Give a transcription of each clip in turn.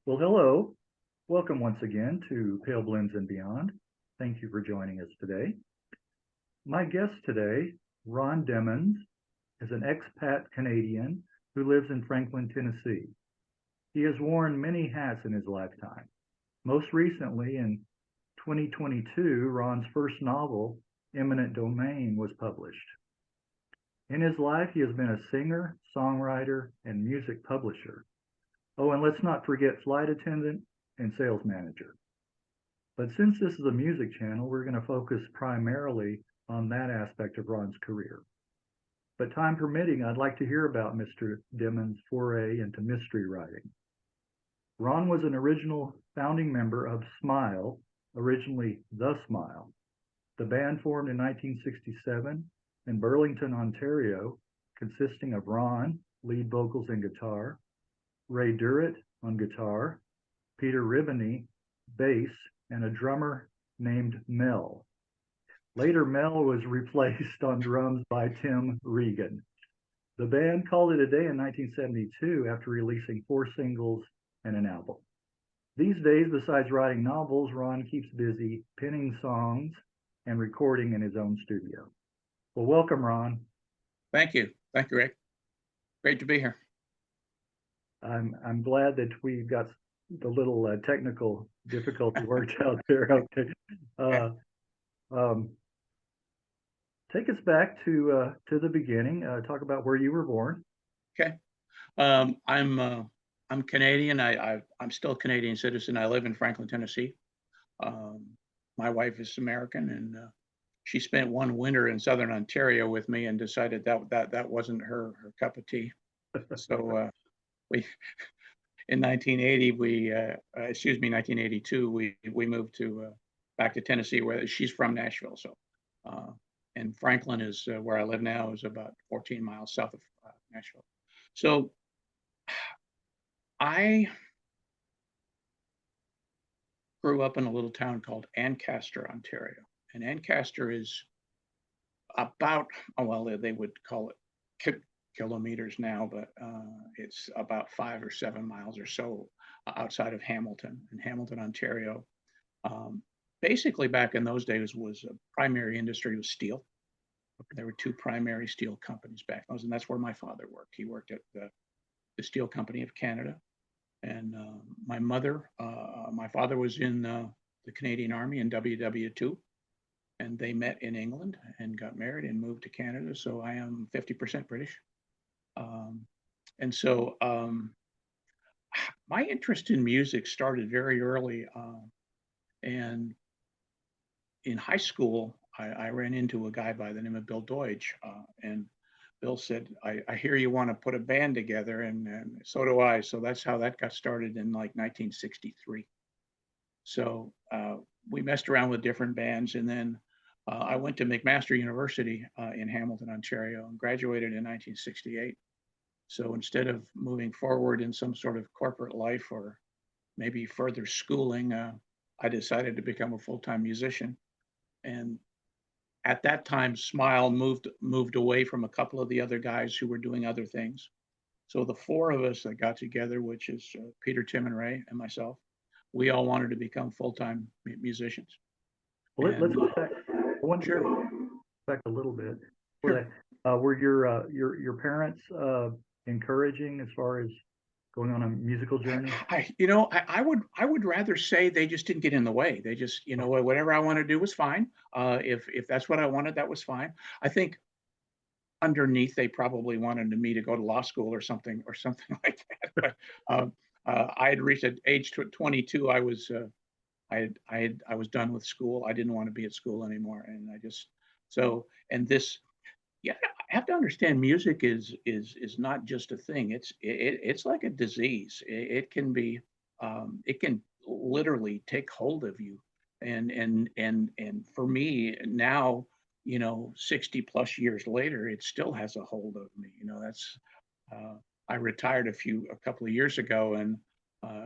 Well, hello. Welcome once again to Pale Blends and Beyond. Thank you for joining us today. My guest today, Ron Demmans, is an expat Canadian who lives in Franklin, Tennessee. He has worn many hats in his lifetime. Most recently, in 2022, Ron's first novel, Eminent Domain, was published. In his life, he has been a singer, songwriter, and music publisher. Oh, and let's not forget flight attendant and sales manager. But since this is a music channel, we're going to focus primarily on that aspect of Ron's career. But time permitting, I'd like to hear about Mr. Demmans' foray into mystery writing. Ron was an original founding member of Smyle, originally The Smyle. The band formed in 1967 in Burlington, Ontario, consisting of Ron, lead vocals and guitar, Ray Durritt on guitar, Peter Rihbany, bass, and a drummer named Mel. Later, Mel was replaced on drums by Tim Regan. The band called it a day in 1972 after releasing 4 singles and an album. These days, besides writing novels, Ron keeps busy penning songs and recording in his own studio. Well, welcome, Ron. Thank you. Thank you, Rick. Great to be here. I'm glad that we got the little technical difficulty worked out there. Okay. Take us back to the beginning. Talk about where you were born. Okay. I'm Canadian. I'm still a Canadian citizen. I live in Franklin, Tennessee. My wife is American, and she spent one winter in Southern Ontario with me and decided that wasn't her cup of tea. So we in 1982 we moved to back to Tennessee, where she's from, Nashville. So and Franklin is where I live now, is about 14 miles south of Nashville. So I grew up in a little town called Ancaster, Ontario, and Ancaster is about, well, they would call it kilometers now, but it's about 5 or 7 miles or so outside of Hamilton, in Hamilton, Ontario. Basically, back in those days, was a primary industry was steel. There were 2 primary steel companies back then, and that's where my father worked. He worked at the Steel Company of Canada, and my father was in the Canadian Army in WW2, and they met in England and got married and moved to Canada. So I am 50% British. And so my interest in music started very early. And in high school, I ran into a guy by the name of Bill Deutsch. And Bill said, I hear you want to put a band together, and so do I. So that's how that got started in like 1963. So we messed around with different bands, and then I went to McMaster University in Hamilton, Ontario, and graduated in 1968. So instead of moving forward in some sort of corporate life or maybe further schooling, I decided to become a full-time musician. And at that time, Smyle moved away from a couple of the other guys who were doing other things. So the 4 of us that got together, which is Peter, Tim, and Ray, and myself, we all wanted to become full-time musicians. Well, let's go back. I want to go back a little bit. Sure. Were your parents encouraging as far as going on a musical journey? I would rather say they just didn't get in the way. They just, whatever I want to do was fine. If that's what I wanted, that was fine. I think underneath they probably wanted me to go to law school or something like that. But I had reached at age 22. I was done with school. I didn't want to be at school anymore, and I just I have to understand, music is not just a thing. It's like a disease. It can be, it can literally take hold of you. And for me now, 60 plus years later, it still has a hold of me. I retired a couple of years ago, and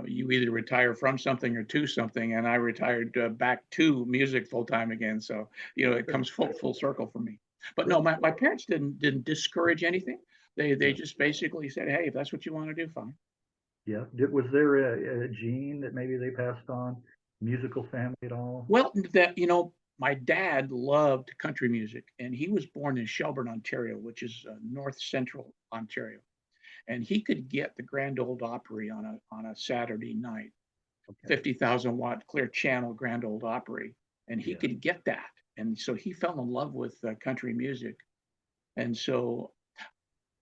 you either retire from something or to something, and I retired back to music full time again. So it comes full circle for me. But no, my parents didn't discourage anything. They just basically said, hey, if that's what you want to do, fine. Yeah. Was there a gene that maybe they passed on? Musical family at all? Well, my dad loved country music, and he was born in Shelburne, Ontario, which is north central Ontario. And he could get the Grand Ole Opry on a Saturday night, Okay. 50,000-watt clear channel Grand Ole Opry, and he Yeah. could get that. And so he fell in love with country music. And so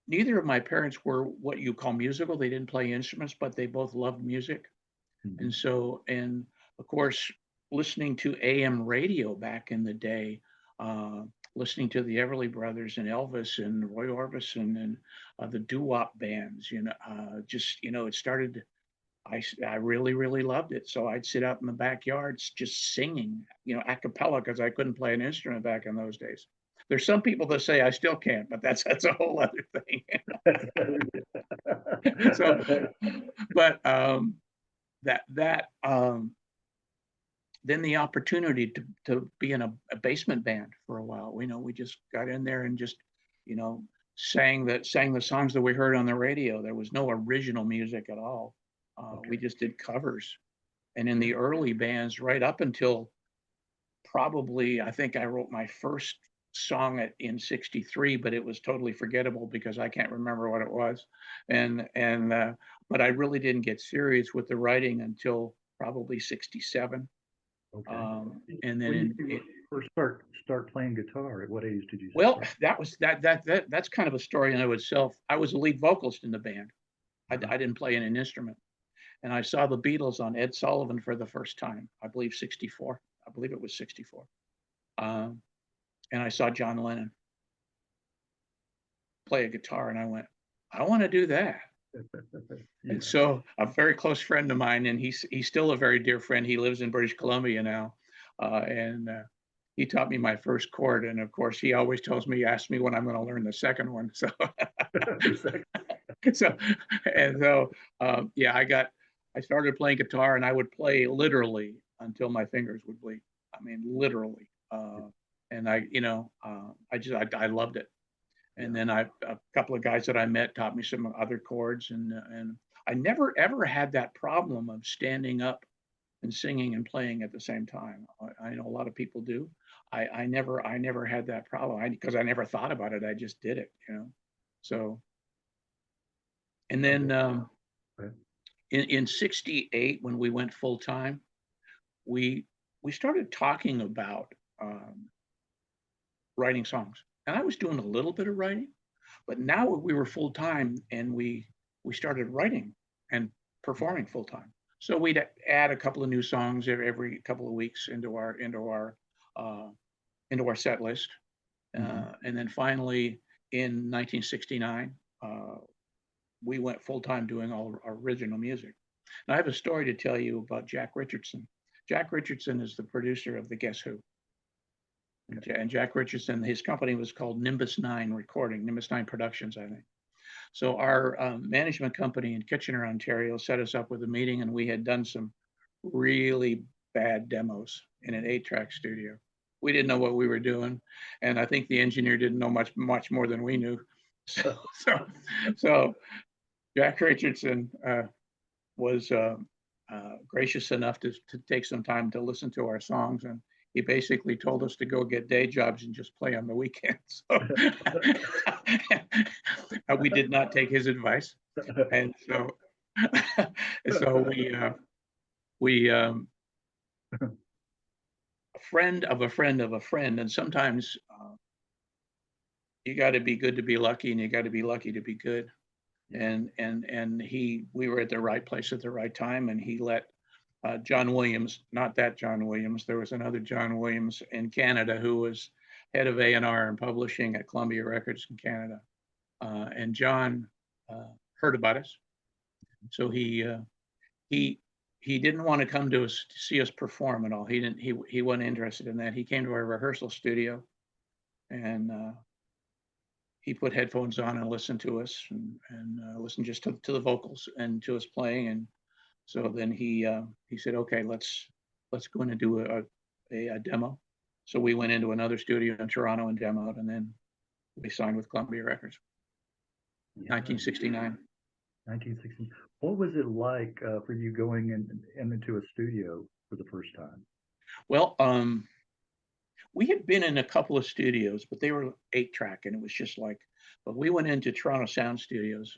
neither of my parents were what you call musical. They didn't play instruments, but they both loved music. Mhm. And so, and of course, listening to AM radio back in the day, uh, listening to the Everly Brothers and Elvis and Roy Orbison and the doo-wop bands, it started. I really, really loved it. So I'd sit out in the backyards just singing, a cappella, because I couldn't play an instrument back in those days. There's some people that say I still can't, but that's a whole other thing. So, but that then the opportunity to be in a basement band for a while. We just got in there and just, you know, sang the songs that we heard on the radio. There was no original music at all. We Okay. just did covers. And in the early bands, right up until probably, I think I wrote my first song in '63, but it was totally forgettable because I can't remember what it was. But I really didn't get serious with the writing until probably '67. Okay. And then When did you first start playing guitar? At what age did you well, start? that's kind of a story in and of itself. I was the lead vocalist in the band. Uh-huh. I didn't play an instrument. And I saw the Beatles on Ed Sullivan for the first time, I believe '64. I believe it was '64. Um, and I saw John Lennon play a guitar, and I went, I want to do that. And Yeah. so a very close friend of mine, and he's still a very dear friend. He lives in British Columbia now, and he taught me my first chord. And of course, he always asks me when I'm going to learn the second one. So, so, yeah, I started playing guitar, and I would play literally until my fingers would bleed. I mean, literally. And I loved it. And then a couple of guys that I met taught me some other chords, and I never ever had that problem of standing up and singing and playing at the same time. I know a lot of people do. I never had that problem because I never thought about it. I just did it. So, and then Okay. in '68, when we went full time, we we started talking about writing songs, and I was doing a little bit of writing. But now we were full time, and we started writing and performing full time. So we'd add a couple of new songs every couple of weeks uh, into our set list, Mhm. and then finally in 1969 we went full time doing all our original music. Now I have a story to tell you about Jack Richardson. Jack Richardson is the producer of the Guess Who. Okay. And Jack Richardson, his company was called Nimbus 9 Recording, Nimbus 9 Productions, I think. So our management company in Kitchener, Ontario, set us up with a meeting, and we had done some really bad demos in an 8-track studio. We didn't know what we were doing, and I think the engineer didn't know much more than we knew. So Jack Richardson was gracious enough to take some time to listen to our songs, and he basically told us to go get day jobs and just play on the weekends. So we did not take his advice, and so we a friend of a friend of a friend, and sometimes you got to be good to be lucky, and you got to be lucky to be good. Yeah. And we were at the right place at the right time, and he let John Williams, not that John Williams, there was another John Williams in Canada who was head of A&R and publishing at Columbia Records in Canada. And John heard about us, so he he didn't want to come to us to see us perform at all. He wasn't interested in that. He came to our rehearsal studio, and he put headphones on and listened to us, and listened just to the vocals and to us playing. And so then he said, okay, let's go in and do a demo. So we went into another studio in Toronto and demoed, and then we signed with Columbia Records. Yeah. 1969. 1960. What was it like for you going into a studio for the first time? Well, we had been in a couple of studios, but they were 8-track, and it was just like. But we went into Toronto Sound Studios,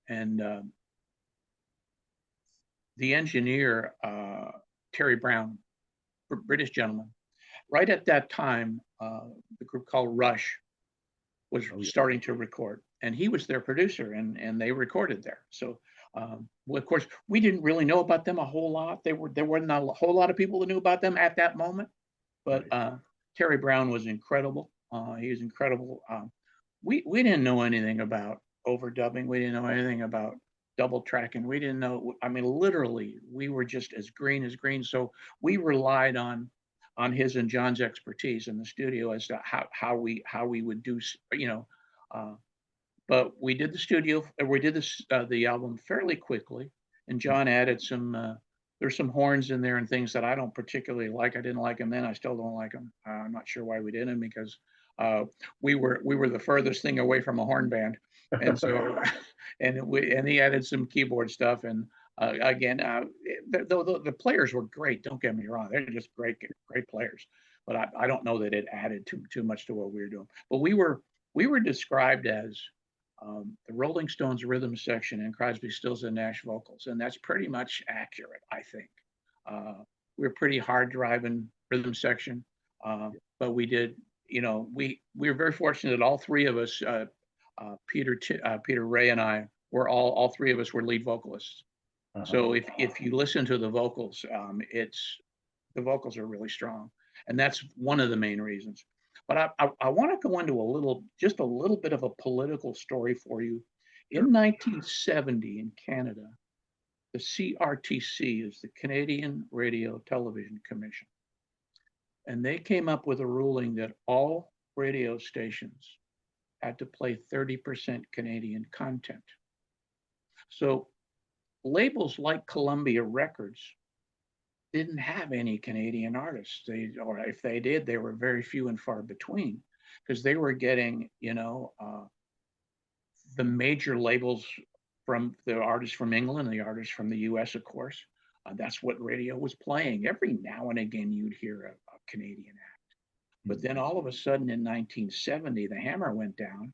and the engineer Terry Brown, British gentleman, right at that time, the group called Rush was Oh, yeah. starting to record, and he was their producer, and they recorded there. So, well, of course, we didn't really know about them a whole lot. There were not a whole lot of people that knew about them at that moment, but Right. Terry Brown was incredible. He was incredible. We didn't know anything about overdubbing. We didn't know anything about double tracking. We didn't know. I mean, literally, we were just as green as green. So we relied on his and John's expertise in the studio as to how we would do, you know. Uh, but we did the studio, we did this the album fairly quickly, and John added some. There's some horns in there and things that I don't particularly like. I didn't like them then. I still don't like them. I'm not sure why we didn't, because uh, we were the furthest thing away from a horn band, and so and he added some keyboard stuff. And again, the players were great. Don't get me wrong; they're just great players. But I don't know that it added too much to what we were doing. But we were described as the Rolling Stones rhythm section and Crosby, Stills and Nash vocals, and that's pretty much accurate, I think. We're pretty hard driving rhythm section, but we did, we were very fortunate that all three of us, Peter Ray and I, were all three of us were lead vocalists. Uh-huh. So if you listen to the vocals, the vocals are really strong, and that's one of the main reasons. But I want to go into just a little bit of a political story for you. Sure. In 1970 in Canada, the CRTC is the Canadian Radio Television Commission, and they came up with a ruling that all radio stations had to play 30% Canadian content. So labels like Columbia Records didn't have any Canadian artists. Or if they did, they were very few and far between, because they were getting, the major labels from the artists from England, the artists from the U.S., of course. That's what radio was playing. Every now and again, you'd hear a Canadian act. But then all of a sudden in 1970, the hammer went down,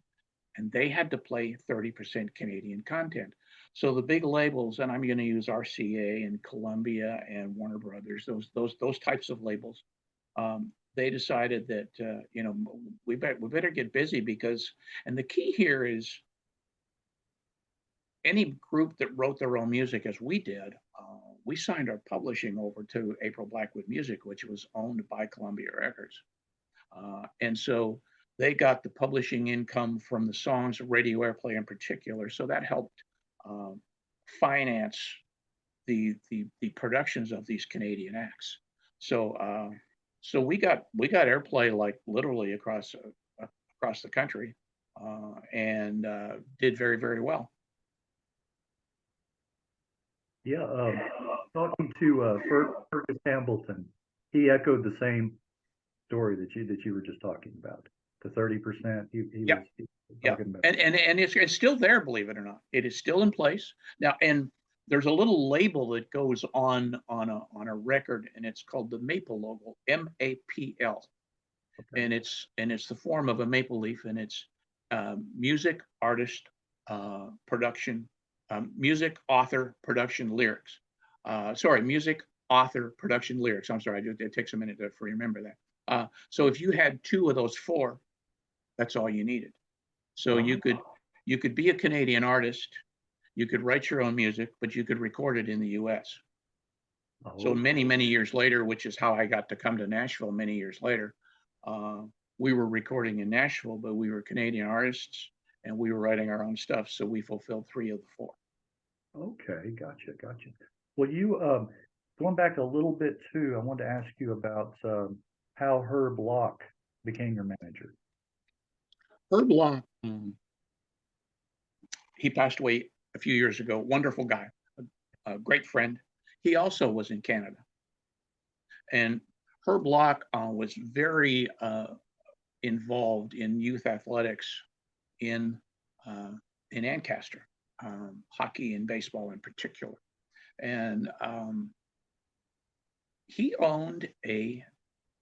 and they had to play 30% Canadian content. So the big labels, and I'm going to use RCA and Columbia and Warner Brothers, those types of labels, they decided that we better get busy, because, and the key here is any group that wrote their own music, as we did, we signed our publishing over to April Blackwood Music, which was owned by Columbia Records. And so they got the publishing income from the songs, radio airplay in particular. So that helped finance the productions of these Canadian acts. So we got airplay like literally across the country, and did very, very well. Yeah. Talking to Fergus Hambleton, he echoed the same story that you were just talking about. The 30%. He Yeah. was Yeah, talking about. and it's still there, believe it or not. It is still in place now, and there's a little label that goes on a record, and it's called the Maple logo, MAPL, Okay. and it's the form of a maple leaf, and it's music, artist, production, music, author, production, lyrics. Sorry, music, author, production, lyrics. I'm sorry, it takes a minute to remember that. So if you had two of those four, that's all you needed. So you could be a Canadian artist, you could write your own music, but you could record it in the U.S. So Oh, many years later, which is how I got to come to Nashville many years later, we were recording in Nashville, but we were Canadian artists and we were writing our own stuff. So we fulfilled 3 of the 4. okay. Gotcha. Well, you going back a little bit too, I wanted to ask you about how Herb Locke became your manager. Herb Long, he passed away a few years ago. Wonderful guy, a great friend. He also was in Canada. And Herb Locke was very involved in youth athletics in Ancaster. hockey and baseball in particular. And he owned a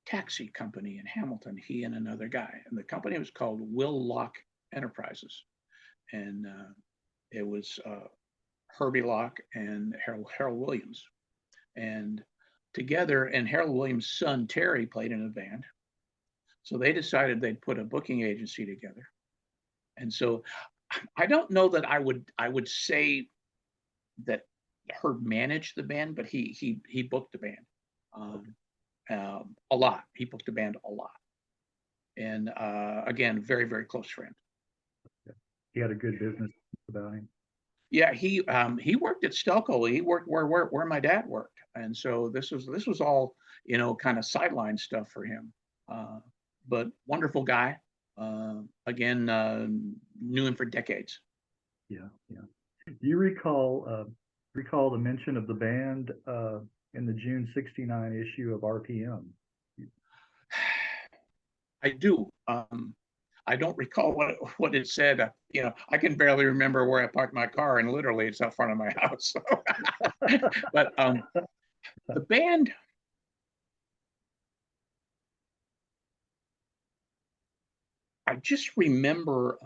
taxi company in Hamilton, he and another guy. And the company was called Will Locke Enterprises. And it was Herbie Locke and Harold Williams. And together, and Harold Williams' son, Terry, played in a band. So they decided they'd put a booking agency together. And so I don't know that I would say that Herb managed the band, but he booked the band a lot. He booked the band a lot. And again, very, very close friend. He had a good business about him. Yeah, he worked at Stelco. He worked where my dad worked, and so this was all, you know, kind of sideline stuff for him. But wonderful guy. Again, knew him for decades. Yeah, yeah. Do you recall the mention of the band in the June '69 issue of RPM? I do. I don't recall what it said. You know, I can barely remember where I parked my car, and literally it's out front of my house. But the band, I just remember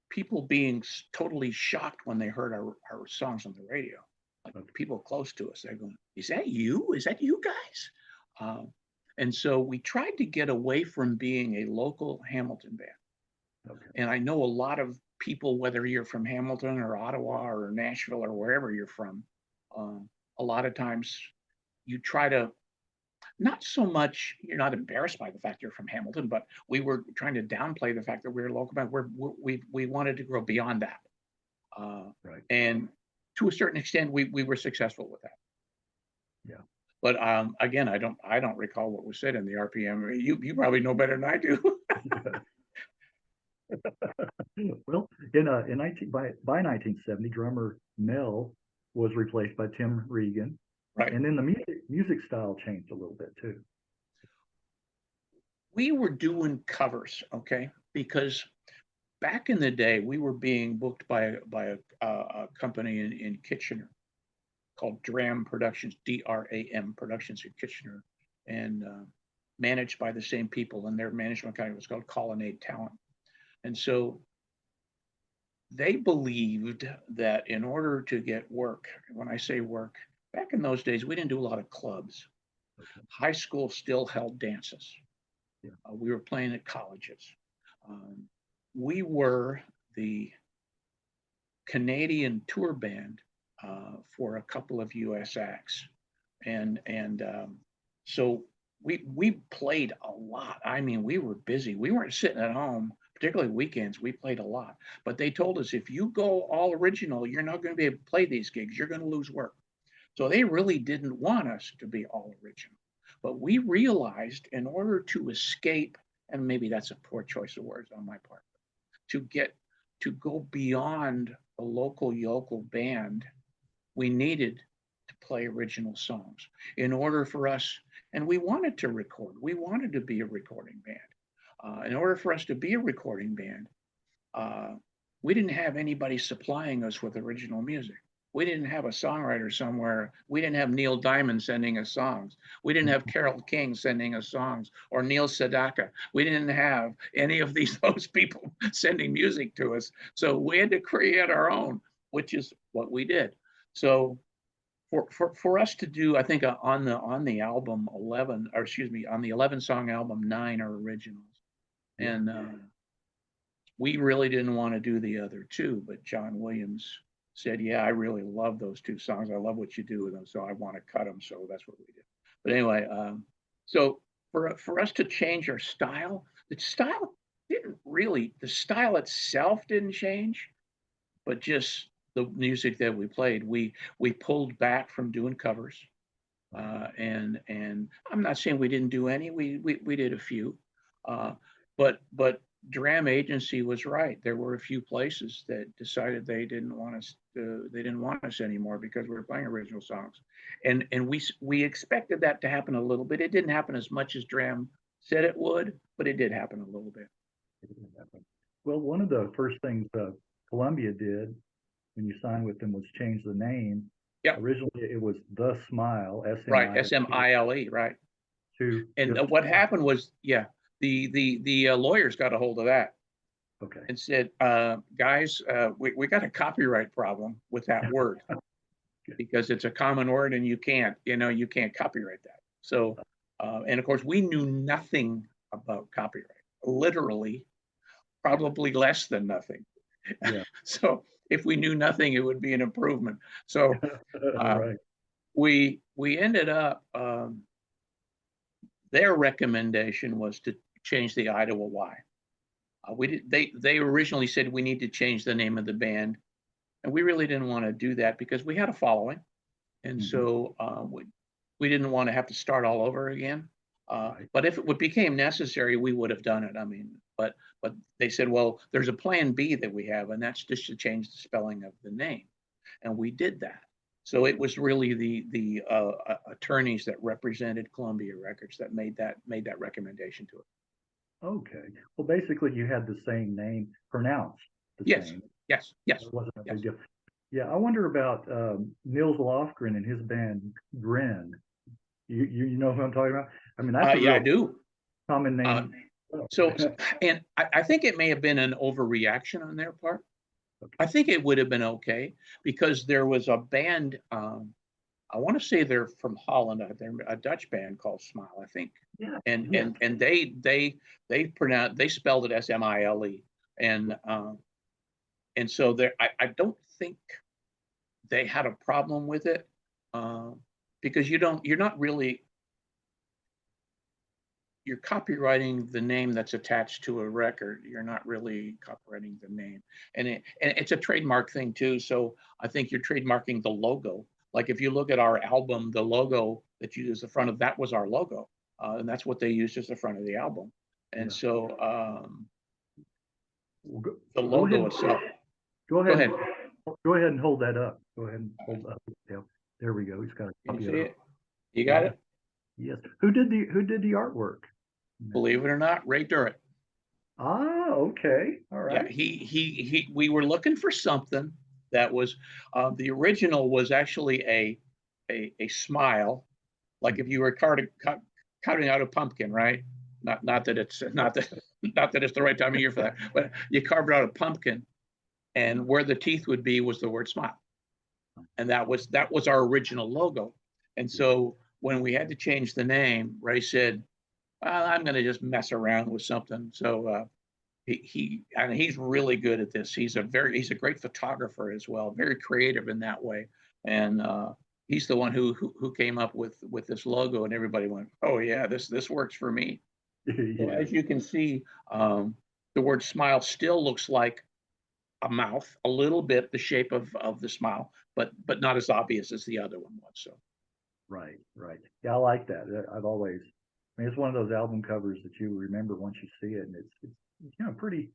people being totally shocked when they heard our songs on the radio. Like people close to us, they're going, "Is that you? Is that you guys?" And so we tried to get away from being a local Hamilton band. Okay. And I know a lot of people, whether you're from Hamilton or Ottawa or Nashville or wherever you're from, a lot of times you try to, not so much, you're not embarrassed by the fact you're from Hamilton, but we were trying to downplay the fact that we're a local band. We wanted to grow beyond that. Right. And to a certain extent, we were successful with that. Yeah. But again, I don't recall what was said in the RPM. You probably know better than I do. Well, by 1970, drummer Mel was replaced by Tim Regan, right? And then the music style changed a little bit too. We were doing covers, okay, because back in the day we were being booked by a company in Kitchener called DRAM Productions, DRAM Productions in Kitchener, and managed by the same people, and their management company was called Colonnade Talent. And so they believed that in order to get work, when I say work, back in those days, we didn't do a lot of clubs. Okay. High school still held dances. Yeah. We were playing at colleges. We were the Canadian tour band for a couple of US acts. And so we played a lot. I mean, we were busy. We weren't sitting at home, particularly weekends. We played a lot. But they told us, if you go all original, you're not going to be able to play these gigs. You're going to lose work. So they really didn't want us to be all original. But we realized in order to escape, and maybe that's a poor choice of words on my part, to go beyond a local yokel band, we needed to play original songs in order for us, and we wanted to record. We wanted to be a recording band. In order for us to be a recording band, we didn't have anybody supplying us with original music. We didn't have a songwriter somewhere. We didn't have Neil Diamond sending us songs. We didn't have Carole King sending us songs, or Neil Sedaka. We didn't have any of those people sending music to us. So we had to create our own, which is what we did. So for us to do, I think on the album 11, or excuse me, on the 11 song album, 9 are originals. And we really didn't want to do the other 2, but John Williams said, "Yeah, I really love those 2 songs. I love what you do with them, so I want to cut them." So that's what we did. But anyway, so for us to change our style, the style itself didn't change, but just the music that we played, we pulled back from doing covers, and I'm not saying we didn't do any. We did a few, but DRAM agency was right. There were a few places that decided they didn't want us anymore because we were playing original songs, and we expected that to happen a little bit. It didn't happen as much as DRAM said it would, but it did happen a little bit. Well, one of the first things Columbia did when you signed with them was change the name. Yeah, Originally, it was The Smile, right. SMILE, SMILE, right. to And just, what happened was, yeah, the lawyers got a hold of that okay. and said, guys, we got a copyright problem with that word because it's a common word and you can't copyright that. So, and of course, we knew nothing about copyright, literally, probably less than nothing. Yeah. So if we knew nothing, it would be an improvement. So Right. we ended up, their recommendation was to change the I to a Y. We did, they originally said we need to change the name of the band, and we really didn't want to do that because we had a following, and so we didn't want to have to start all over again. Right. But if it became necessary, we would have done it. I mean, but they said, well, there's a plan B that we have, and that's just to change the spelling of the name, and we did that. So it was really the attorneys that represented Columbia Records that made that recommendation to it. Okay. Well, basically, you had the same name pronounced the Yes, same. yes, yes, It wasn't a yes. big deal. Yeah, I wonder about Nils Lofgren and his band Grin. You know who I'm talking about? I mean, that's a Yeah, I real do. common Uh, name. so, and I think it may have been an overreaction on their part. Okay. I think it would have been okay because there was a band. I want to say they're from Holland. They're a Dutch band called Smyle, I think. Yeah. And Yeah. and they spelled it SMILE, and so there I don't think they had a problem with it, because you're not really, you're copywriting the name that's attached to a record. You're not really copywriting the name, and it's a trademark thing too. So I think you're trademarking the logo. Like if you look at our album, the logo that you use the front of that was our logo, and that's what they used as the front of the album. And Yeah. so Well, the go ahead. logo itself. Go Go ahead. ahead. Go ahead and hold that up. Go ahead and hold up. Yeah. There we go. He's got a Can you copy see of it. it? You got Yeah. it? Yes. Who did the artwork? Believe it or not, Ray Durritt. Ah, okay. All Yeah, right. we were looking for something that was, the original was actually a smile, like if you were cutting out a pumpkin, right? Not that it's not that not that it's the right time of year for that, but you carved out a pumpkin, and where the teeth would be was the word smile, and that was our original logo. And so when we had to change the name, Ray said, well, I'm going to just mess around with something. So and he's really good at this. He's a great photographer as well, very creative in that way. And he's the one who came up with this logo, and everybody went, oh yeah, this works for me. So Yeah. as you can see, the word smile still looks like a mouth, a little bit the shape of the smile, but not as obvious as the other one was. So Right. Right. Yeah, I like that. I mean, it's one of those album covers that you remember once you see it, and it's pretty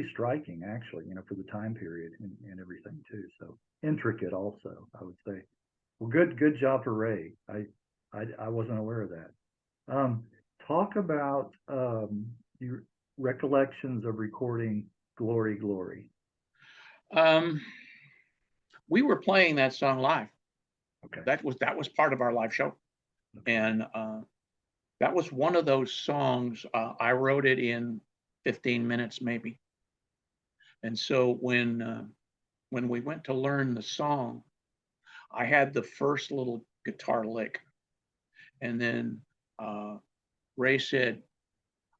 striking actually, for the time period and everything too. So intricate also, I would say. Well, good job for Ray. I wasn't aware of that. Um, Talk about your recollections of recording Glory, Glory. um, we were playing that song live. Okay. That was part of our live show, and that was one of those songs. I wrote it in 15 minutes maybe, and so when we went to learn the song, I had the first little guitar lick, and then Ray said,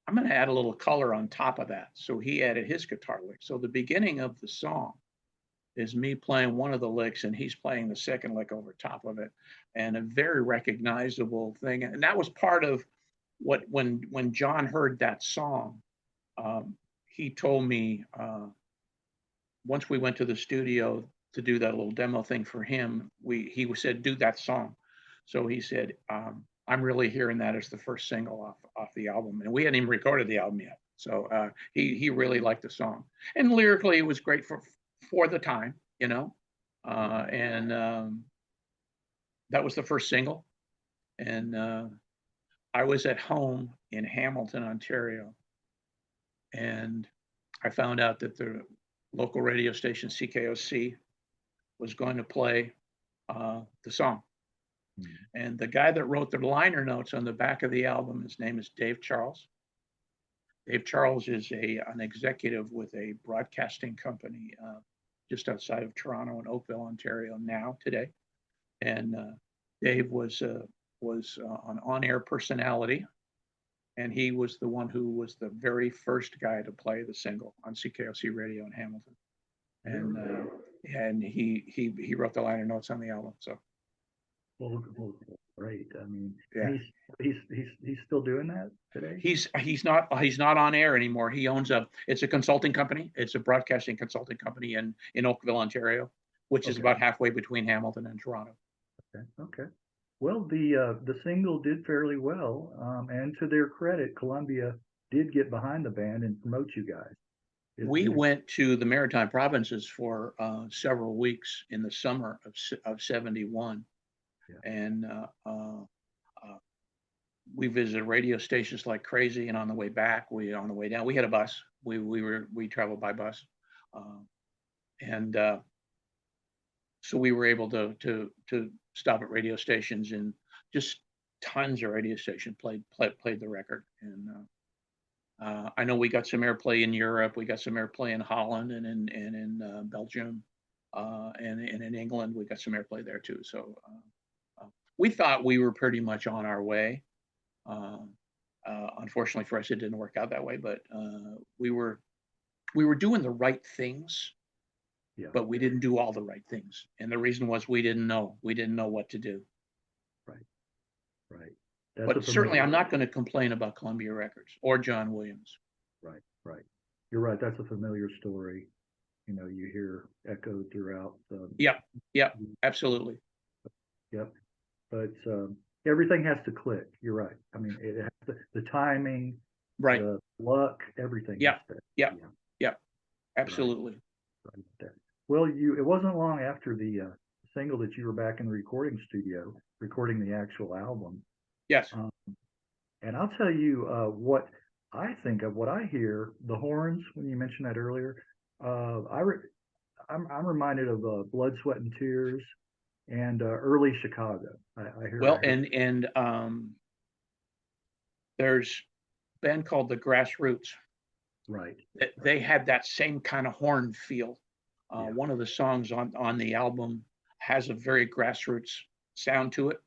I'm going to add a little color on top of that. So he added his guitar lick. So the beginning of the song is me playing one of the licks and he's playing the second lick over top of it, and a very recognizable thing. And that was part of what, when John heard that song, he told me, once we went to the studio to do that little demo thing for him, he said, do that song. So he said, I'm really hearing that as the first single off the album, and we hadn't even recorded the album yet. So he really liked the song, and lyrically it was great for the time, and that was the first single. And I was at home in Hamilton, Ontario, and I found out that local radio station, CKOC, was going to play the song. And the guy that wrote the liner notes on the back of the album, his name is Dave Charles. Dave Charles is an executive with a broadcasting company just outside of Toronto in Oakville, Ontario today. And Dave was an on-air personality, and he was the one who was the very first guy to play the single on CKOC radio in Hamilton. And he wrote the liner notes on the album. So well, great. I mean, yeah, he's still doing that today. He's not on air anymore. He owns it's a consulting company. It's a broadcasting consulting company in Oakville, Ontario, which is about halfway between Hamilton and Toronto. Okay. Well, the single did fairly well, and to their credit, Columbia did get behind the band and promote you guys. We went to the Maritime Provinces for several weeks in the summer of '71, and we visited radio stations like crazy. And on the way back, on the way down, we had a bus. We traveled by bus, and so we were able to stop at radio stations, and just tons of radio stations played the record. And I know we got some airplay in Europe. We got some airplay in Holland and in Belgium, and in England. We got some airplay there too. So we thought we were pretty much on our way. Unfortunately for us, it didn't work out that way. But we were doing the right things, but we didn't do all the right things. And the reason was we didn't know what to do. Right. But certainly, I'm not going to complain about Columbia Records or John Williams. Right. You're right. That's a familiar story. You know, you hear echoed throughout. Yeah, absolutely. Yep. But everything has to click. You're right. I mean, it has the timing, right, the luck, everything. Yeah. Absolutely. Right. Well, it wasn't long after the single that you were back in the recording studio recording the actual album. Yes. And I'll tell you what I think of, what I hear, the horns, when you mentioned that earlier, I'm reminded of Blood, Sweat, and Tears and early Chicago. I hear. Well, and there's a band called the Grassroots. Right. They had that same kind of horn feel. One of the songs on the album has a very Grassroots sound to it.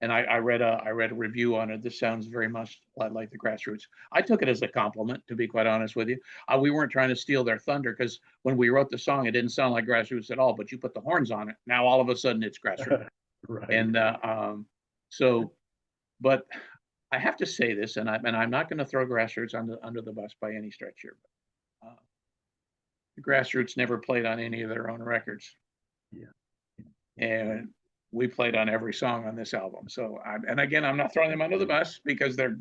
And I read a review on it. This sounds very much like the Grassroots. I took it as a compliment, to be quite honest with you. We weren't trying to steal their thunder, because when we wrote the song, it didn't sound like Grassroots at all. But you put the horns on it, now all of a sudden it's Grassroots. Right. And but I have to say this, and I'm not going to throw Grassroots under the bus by any stretch here. But, the Grassroots never played on any of their own records. And we played on every song on this album. So, and again, I'm not throwing them under the bus, because they're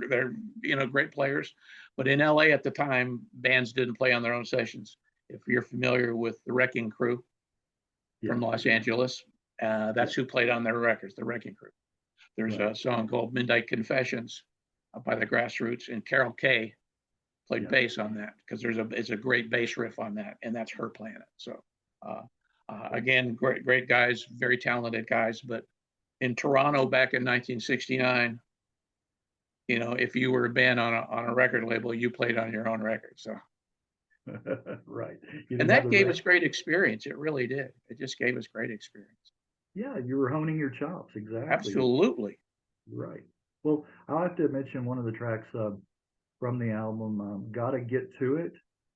great players. But in LA at the time, bands didn't play on their own sessions. If you're familiar with the Wrecking Crew from Los Angeles, that's who played on their records, the Wrecking Crew. There's a song called Midnight Confessions by the Grassroots, and Carol Kay played bass on that, because it's a great bass riff on that, and that's her playing it. So again, great guys, very talented guys. But in Toronto back in 1969, if you were a band on a record label, you played on your own record. So right. And that gave us great experience. It really did. It just gave us great experience. Yeah, you were honing your chops. Exactly. Absolutely. Right. Well, I'll have to mention one of the tracks from the album, Gotta Get To It.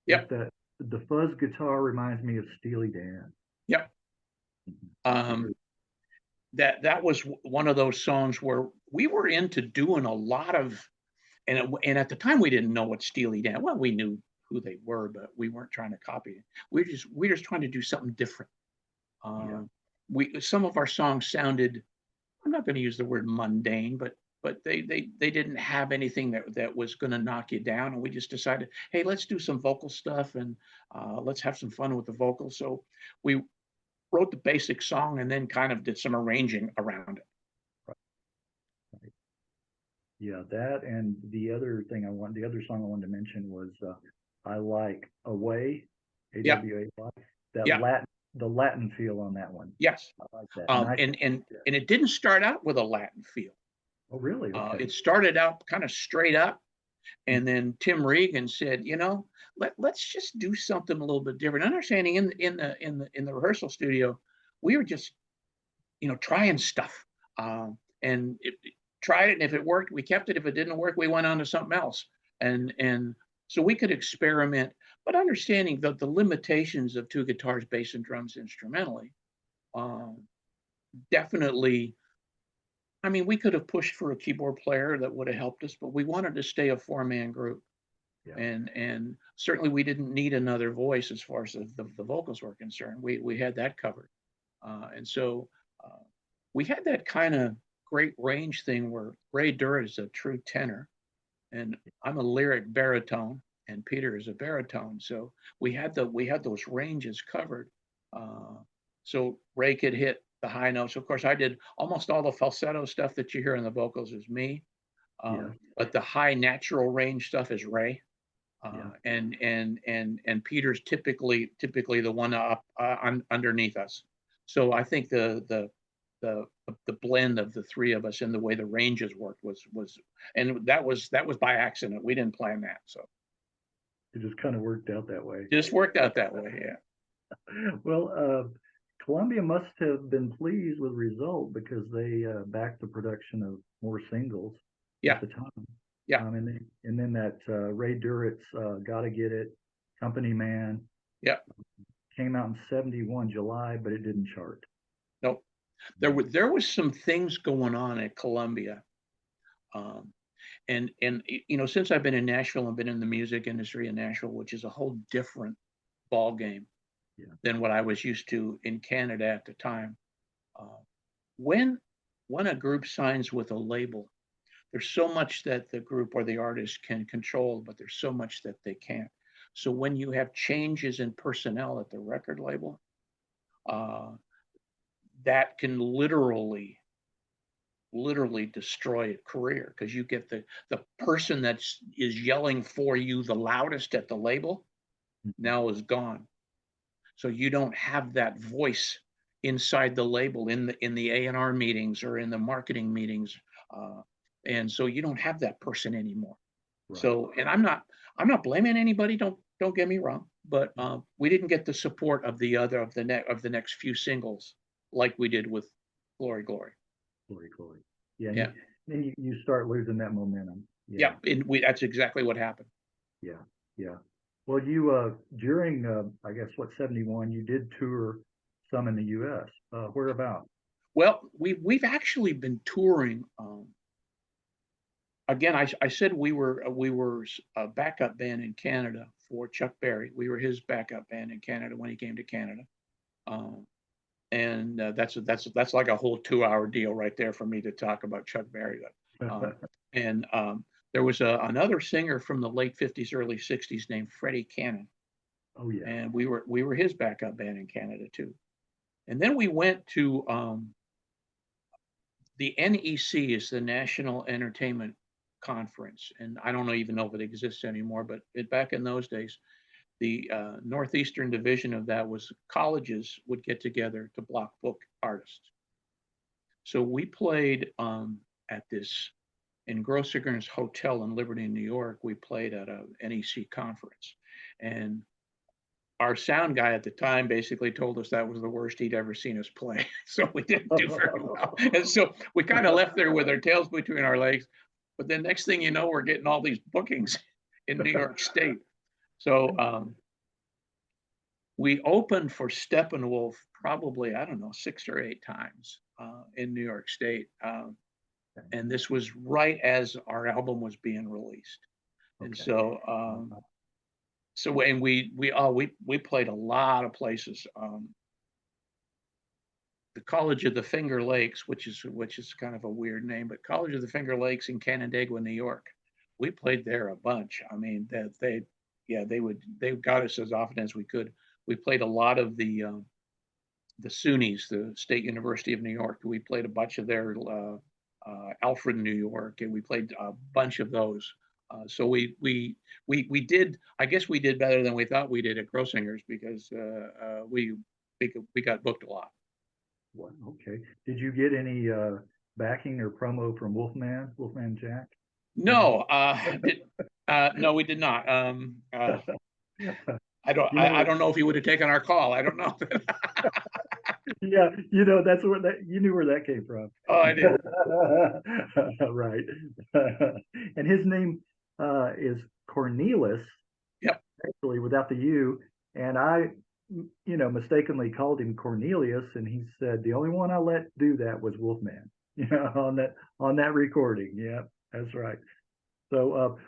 Yep. The fuzz guitar reminds me of Steely Dan. Yep. That was one of those songs where we were into doing a lot of, and at the time we didn't know what Steely Dan. Well, we knew who they were, but we weren't trying to copy it. We're just trying to do something different. Some of our songs sounded, I'm not going to use the word mundane, but they didn't have anything that was going to knock you down. And we just decided, hey, let's do some vocal stuff, and let's have some fun with the vocals. So we wrote the basic song and then kind of did some arranging around it. Right. Yeah, that, and the other song I wanted to mention was I like Away Yeah. AWAY. That Yeah. the Latin feel on that one. Yes. I like that. And it didn't start out with a Latin feel. Oh, really? Okay. It started out kind of straight up, and then Tim Regan said, let's just do something a little bit different. Understanding in the rehearsal studio, we were just trying stuff, and tried it, and if it worked, we kept it. If it didn't work, we went on to something else, and so we could experiment, but understanding the limitations of two guitars, bass, and drums instrumentally. Definitely, I mean, we could have pushed for a keyboard player that would have helped us, but we wanted to stay a four-man group. Yeah. And certainly we didn't need another voice as far as the vocals were concerned. We had that covered. And so we had that kind of great range thing where Ray Durritt is a true tenor, and I'm a lyric baritone, and Peter is a baritone. So we had those ranges covered. So Ray could hit the high notes. Of course, I did almost all the falsetto stuff that you hear in the vocals is me, but the high natural range stuff is Ray. And Peter's typically the one up underneath us. So I think the blend of the three of us and the way the ranges worked was and that was by accident. We didn't plan that, so it just kind of worked out that way. Just worked out that way, yeah. Well, Columbia must have been pleased with the result because they backed the production of more singles at the time. Yeah. And then that Ray Durritt's "Gotta Get It," "Company Man," came out in '71 July, but it didn't chart. Nope. There was some things going on at Columbia, and since I've been in Nashville and been in the music industry in Nashville, which is a whole different ball game than what I was used to in Canada at the time. When a group signs with a label, there's so much that the group or the artist can control, but there's so much that they can't. So when you have changes in personnel at the record label, that can literally destroy a career, because you get the person that is yelling for you the loudest at the label now is gone. So you don't have that voice inside the label in the A&R meetings or in the marketing meetings. And so you don't have that person anymore. Right. So, and I'm not blaming anybody. Don't get me wrong, but we didn't get the support of the next few singles like we did with Glory, Glory. Glory, Glory. Yeah. Then you start losing that momentum. Yeah. That's exactly what happened. Yeah. Well, you during I guess 71, you did tour some in the U.S. Whereabouts? Well, we've actually been touring. Again, I said we were a backup band in Canada for Chuck Berry. We were his backup band in Canada when he came to Canada, and that's like a whole 2-hour deal right there for me to talk about Chuck Berry. And there was another singer from the late '50s, early '60s named Freddie Cannon. Oh yeah. And we were his backup band in Canada too. And then we went to the NEC, is the National Entertainment Conference, and I don't even know if it exists anymore, but back in those days, the northeastern division of that was colleges would get together to block book artists. So we played at this in Grossinger's Hotel in Liberty, New York. We played at a NEC conference, and our sound guy at the time basically told us that was the worst he'd ever seen us play. So we didn't do very well. And so we kind of left there with our tails between our legs. But then next thing you know, we're getting all these bookings in New York State. So we opened for Steppenwolf probably, I don't know, 6 or 8 times in New York State. And this was right as our album was being released. Okay. And so and we played a lot of places. The College of the Finger Lakes, which is kind of a weird name, but College of the Finger Lakes in Canandaigua, New York. We played there a bunch. I mean, they got us as often as we could. We played a lot of the SUNYs, the State University of New York. We played a bunch of their Alfred, New York, and we played a bunch of those. So we did, I guess we did better than we thought we did at Crow Singers, because we got booked a lot. Wow, okay. Did you get any backing or promo from Wolfman Jack? No, no, we did not. I don't know if he would have taken our call. I don't know. Yeah, that's where you knew where that came from. Oh, I did. Right. And his name is Cornelis. Yep. Actually, without the U. And I, mistakenly called him Cornelius, and he said the only one I let do that was Wolfman. On that recording. Yeah, that's right. So,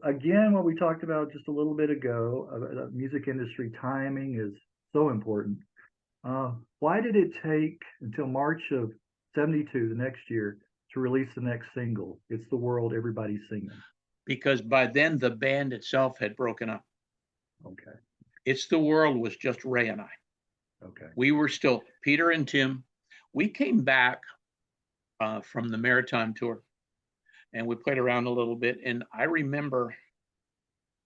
again, what we talked about just a little bit ago, music industry timing is so important. Why did it take until March of '72, the next year, to release the next single? It's the World Everybody's Singing. Because by then the band itself had broken up. Okay. It's the World was just Ray and I. Okay. We were still Peter and Tim. We came back from the Maritime tour, and we played around a little bit. And I remember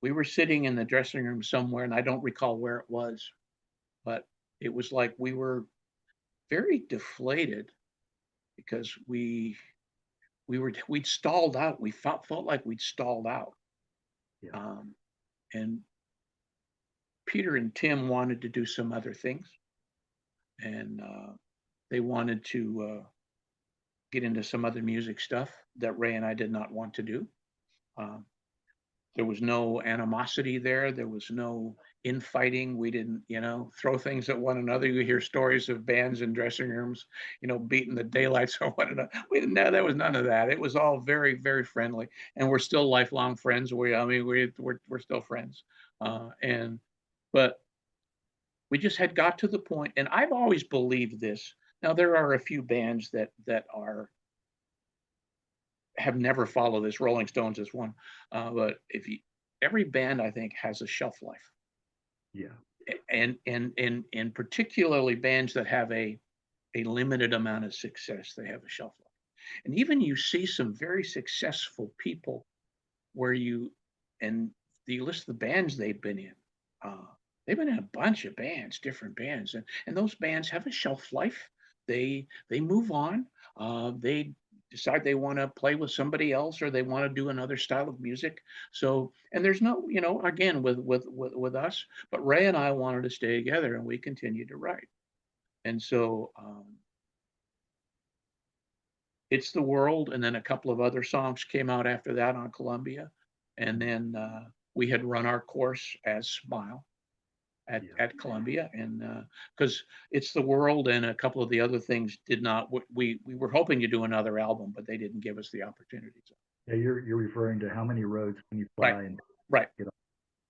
we were sitting in the dressing room somewhere, and I don't recall where it was, but it was like we were very deflated because we'd stalled out. We felt like we'd stalled out. Yeah. And Peter and Tim wanted to do some other things, and they wanted to get into some other music stuff that Ray and I did not want to do. There was no animosity there. There was no infighting. We didn't, throw things at one another. You hear stories of bands in dressing rooms, beating the daylights out of one another. We didn't know, there was none of that. It was all very, very friendly, and we're still lifelong friends. We're still friends, but we just had got to the point, and I've always believed this. Now there are a few bands that have never followed this. Rolling Stones is one, but every band I think has a shelf life. Yeah. And particularly bands that have a limited amount of success, they have a shelf life. And even you see some very successful people where you list the bands they've been in. They've been in a bunch of bands, different bands, and those bands have a shelf life. They move on. They decide they want to play with somebody else, or they want to do another style of music. So, and there's no, again, with us, but Ray and I wanted to stay together, and we continued to write. And so It's the World, and then a couple of other songs came out after that on Columbia. And then we had run our course as Smyle at Columbia, and because It's the World and a couple of the other things did not. We were hoping to do another album, but they didn't give us the opportunity. So. Yeah, you're referring to How Many Roads Can You Fly? Right. Right.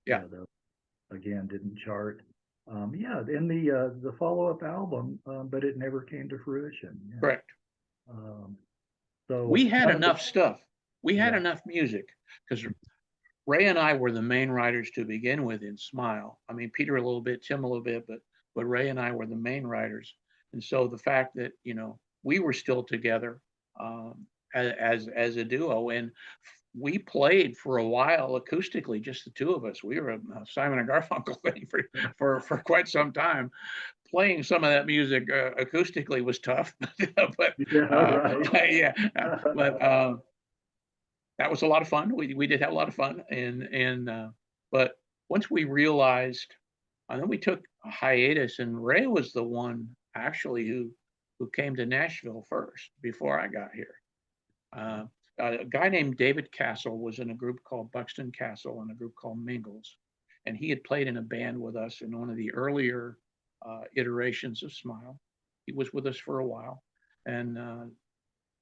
Yeah. Again, didn't chart. Yeah, in the follow-up album, but it never came to fruition. Yeah. Correct. So we had enough stuff. We had enough music, because Ray and I were the main writers to begin with in Smyle. I mean, Peter a little bit, Tim a little bit, but Ray and I were the main writers. And so the fact that, we were still together as a duo, and we played for a while acoustically, just the two of us. We were a Simon and Garfunkel thing for quite some time. Playing some of that music acoustically was tough, but that was a lot of fun. We did have a lot of fun, but once we realized, and then we took a hiatus, and Ray was the one actually who came to Nashville first before I got here. A guy named David Castle was in a group called Buxton Castle and a group called Mingles, and he had played in a band with us in one of the earlier iterations of Smyle. He was with us for a while, and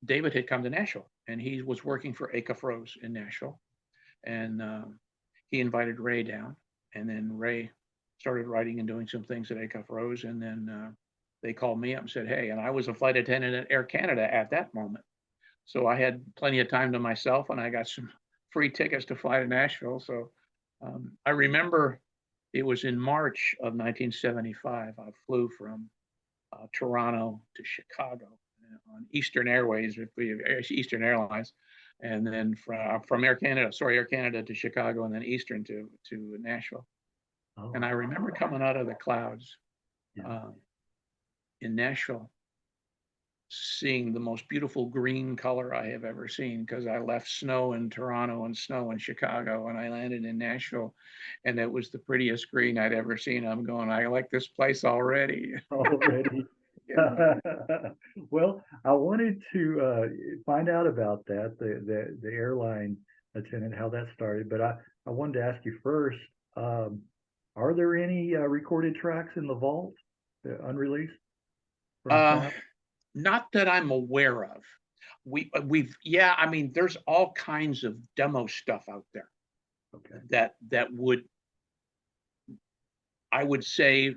David had come to Nashville, and he was working for Acuff Rose in Nashville, and he invited Ray down, and then Ray started writing and doing some things at Acuff Rose, and then they called me up and said, hey, and I was a flight attendant at Air Canada at that moment. So I had plenty of time to myself, and I got some free tickets to fly to Nashville. So I remember it was in March of 1975. I flew from Toronto to Chicago on Eastern Airways, Eastern Airlines. and then from Air Canada to Chicago, and then Eastern to Nashville. Oh, And I remember coming out of the clouds yeah. In Nashville, seeing the most beautiful green color I have ever seen, because I left snow in Toronto and snow in Chicago, and I landed in Nashville, and it was the prettiest green I'd ever seen. I'm going, I like this place already. Already. Yeah. Well, I wanted to find out about that, the airline attendant, how that started. But I wanted to ask you first, are there any recorded tracks in the vault, unreleased from Uh, Smyle? Not that I'm aware of. Yeah, I mean, there's all kinds of demo stuff out there Okay. that I would say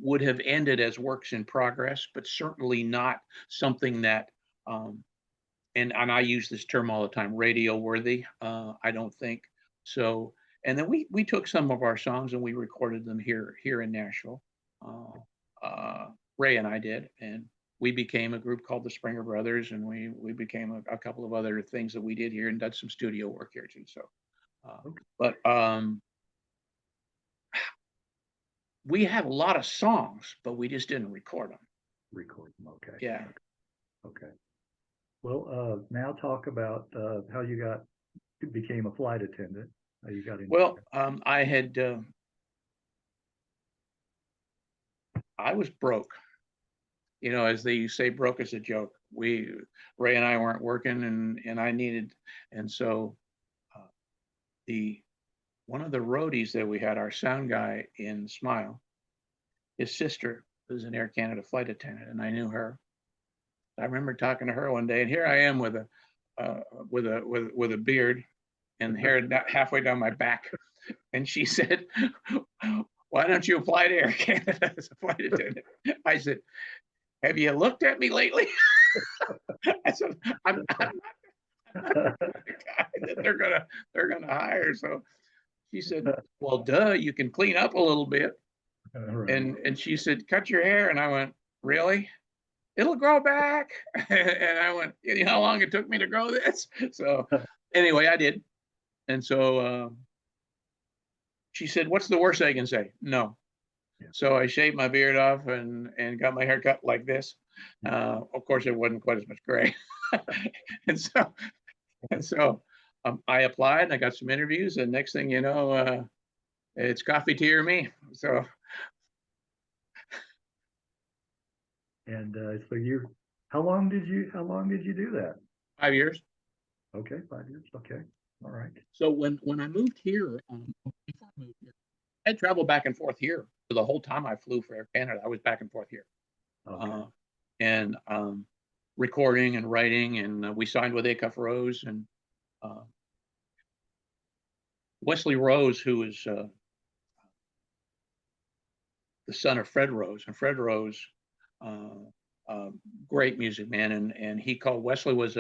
would have ended as works in progress, but certainly not something that, and I use this term all the time, radio worthy. I don't think so. And then we took some of our songs and we recorded them here in Nashville. Ray and I did, and we became a group called the Springer Brothers, and we became a couple of other things that we did here and did some studio work here too. So, Okay. but we have a lot of songs, but we just didn't record them. Record them. Okay. Yeah. Okay. Well, now talk about how you became a flight attendant. How you got into Well, I was broke. You know, as they say, broke is a joke. Ray and I weren't working, and I needed, and so uh, the one of the roadies that we had, our sound guy in Smyle, his sister was an Air Canada flight attendant, and I knew her. I remember talking to her one day, and here I am with a beard and hair halfway down my back, and she said, "Why don't you apply to Air Canada as a flight attendant?" I said, "Have you looked at me lately?" I said, I'm not the guy that they're gonna hire." So she said, "Well, duh, you can clean up a little bit." Right. And she said, "Cut your hair." And I went, "Really? It'll grow back." And I went, "You know how long it took me to grow this?" So anyway, I did. And so she said, "What's the worst I can say?" No. Yeah. So I shaved my beard off and got my hair cut like this. Of course, it wasn't quite as much gray. and so and so I applied and I got some interviews. And next thing you know, it's coffee, tea, or me. So And so how long did you do that? 5 years. Okay, 5 years. Okay, all right. So when I moved here, before I moved here, I traveled back and forth here for the whole time I flew for Air Canada. I was back and forth here, Okay. and recording and writing, and we signed with Acuff Rose and uh, Wesley Rose, who is the son of Fred Rose, and Fred Rose, uh, great music man, and he called Wesley was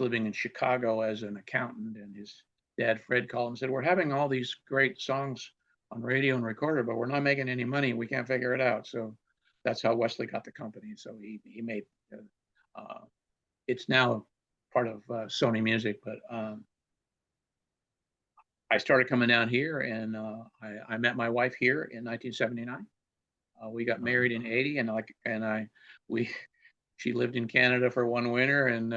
living in Chicago as an accountant, and his dad Fred called and said, "We're having all these great songs on radio and recorded, but we're not making any money. We can't figure it out." So that's how Wesley got the company. So he made it's now part of Sony Music, but I started coming down here, and I met my wife here in 1979. We got married in '80, we she lived in Canada for one winter, and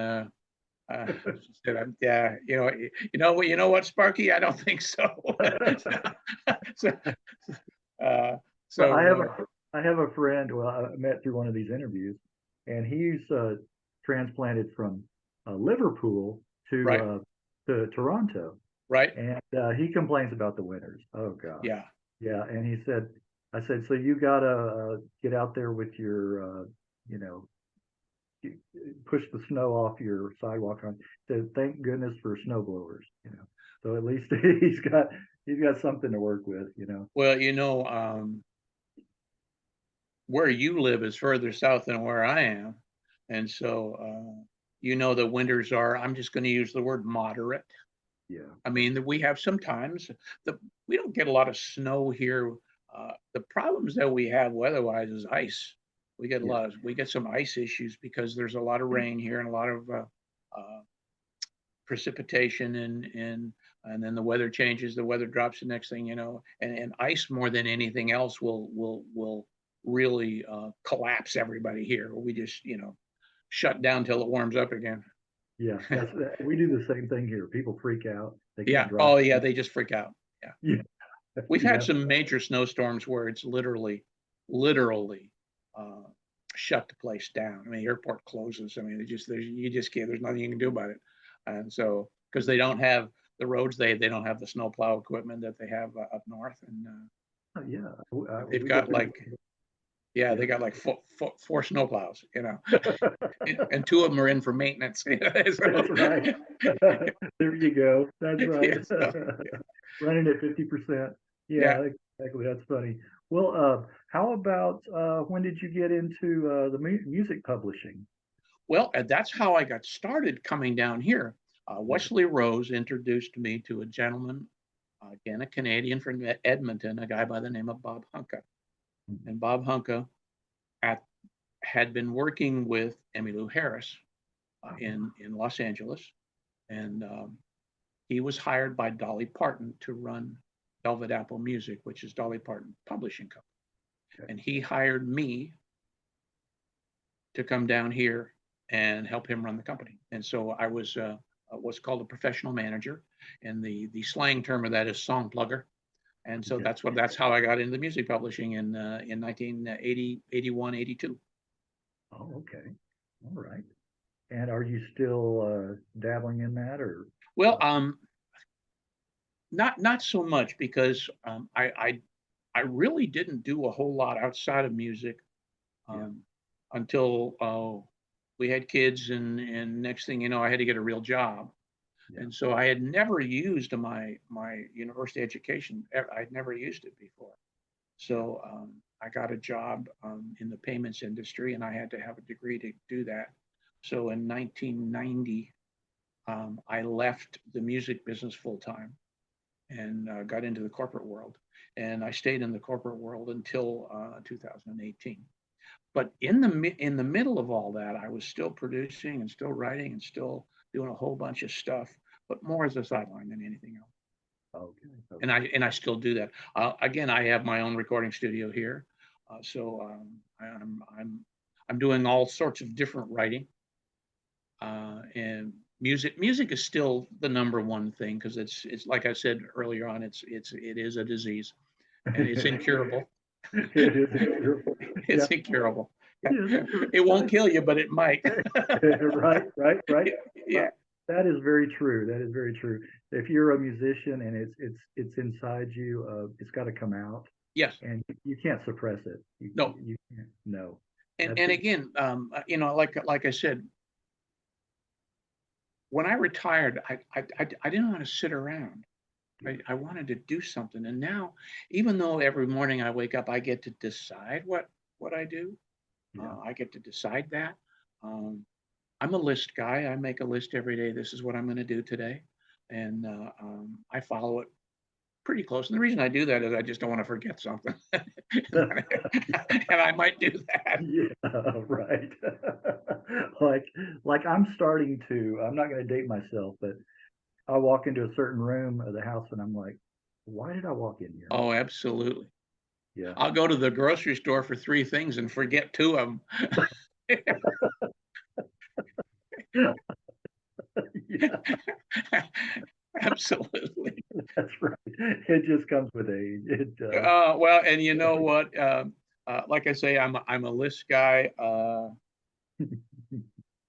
she said, "Yeah, you know what, Sparky? I don't think so." so, uh, Well, so I have a friend. Well, I met through one of these interviews, and he's transplanted from Liverpool right, to Toronto, right, and he complains about the winters. Oh gosh, yeah, yeah. And I said, so you gotta get out there with your, you know, push the snow off your sidewalk. On said, thank goodness for snow blowers, you know. So at least he's got something to work with, you know. Well, where you live is further south than where I am, and so the winters are. I'm just going to use the word moderate. Yeah. I mean, we have sometimes we don't get a lot of snow here. The problems that we have weather-wise is ice. We get Yeah. we get some ice issues because there's a lot of rain here and a lot of precipitation and then the weather changes, the weather drops the next thing, and ice more than anything else will really collapse everybody here. We just, shut down till it warms up again. Yeah, we do the same thing here. People freak out. They can't Yeah. drive. Oh yeah, they just freak out. Yeah. Yeah. We've had Yeah. some major snowstorms where it's literally uh, shut the place down. I mean, the airport closes. I mean, you just can't. There's nothing you can do about it. And so, because they don't have the roads, they don't have the snowplow equipment that they have up north, and Yeah. they've We go got through. like Yeah. they got like four snowplows, and two of them are in for maintenance. That's right. There you go. That's right. Yeah, so, Running at 50%. yeah. Yeah, exactly. That's funny. Well, how about when did you get into the music publishing? Well, and that's how I got started coming down here. Yeah. Wesley Rose introduced me to a gentleman, again, a Canadian from Edmonton, a guy by the name of Bob Hunka. Mhm. And Bob Hunka had been working with Emmylou Harris in Los Angeles. And he was hired by Dolly Parton to run Velvet Apple Music, which is Dolly Parton Publishing Company. Okay. And he hired me to come down here and help him run the company. And so I was what's called a professional manager, and the slang term of that is song plugger. And so Okay. that's how I got into music publishing in 1980, 81, 82. Oh, okay. All right. And are you still dabbling in that, or? Well, not so much, because I really didn't do a whole lot outside of music Yeah. until we had kids, and next thing you know, I had to get a real job. Yeah. And so I had never used my university education. I'd never used it before. So I got a job in the payments industry, and I had to have a degree to do that. So in 1990, I left the music business full time and got into the corporate world. And I stayed in the corporate world until 2018. But in the middle of all that, I was still producing and still writing and still doing a whole bunch of stuff, but more as a sideline than anything else. Okay. Okay. And I still do that. Again, I have my own recording studio here, so I'm doing all sorts of different writing, and music is still the number one thing, because it's like I said earlier on, it is a disease, and it's incurable. It is incurable. It's Yeah. incurable. Yes. It won't kill you, but it might. Right. Yeah. That is very true. That is very true. If you're a musician and it's inside you, it's got to come out, Yes. and you can't suppress it. No. You can't. No. And That's it. again, like I said, when I retired, I didn't want to sit around. I wanted to do something. And now, even though every morning I wake up, I get to decide what I do. Yeah. I get to decide that. I'm a list guy. I make a list every day. This is what I'm going to do today, and I follow it pretty close. And the reason I do that is I just don't want to forget something, and I might do that. Yeah, right. Like I'm not going to date myself, but I walk into a certain room of the house and I'm like, why did I walk in here? Oh, absolutely. Yeah. I'll go to the grocery store for 3 things and forget 2 of them. Yeah, Absolutely. that's right. It just comes with age. It does. Well, and you know what? Like I say, I'm a list guy.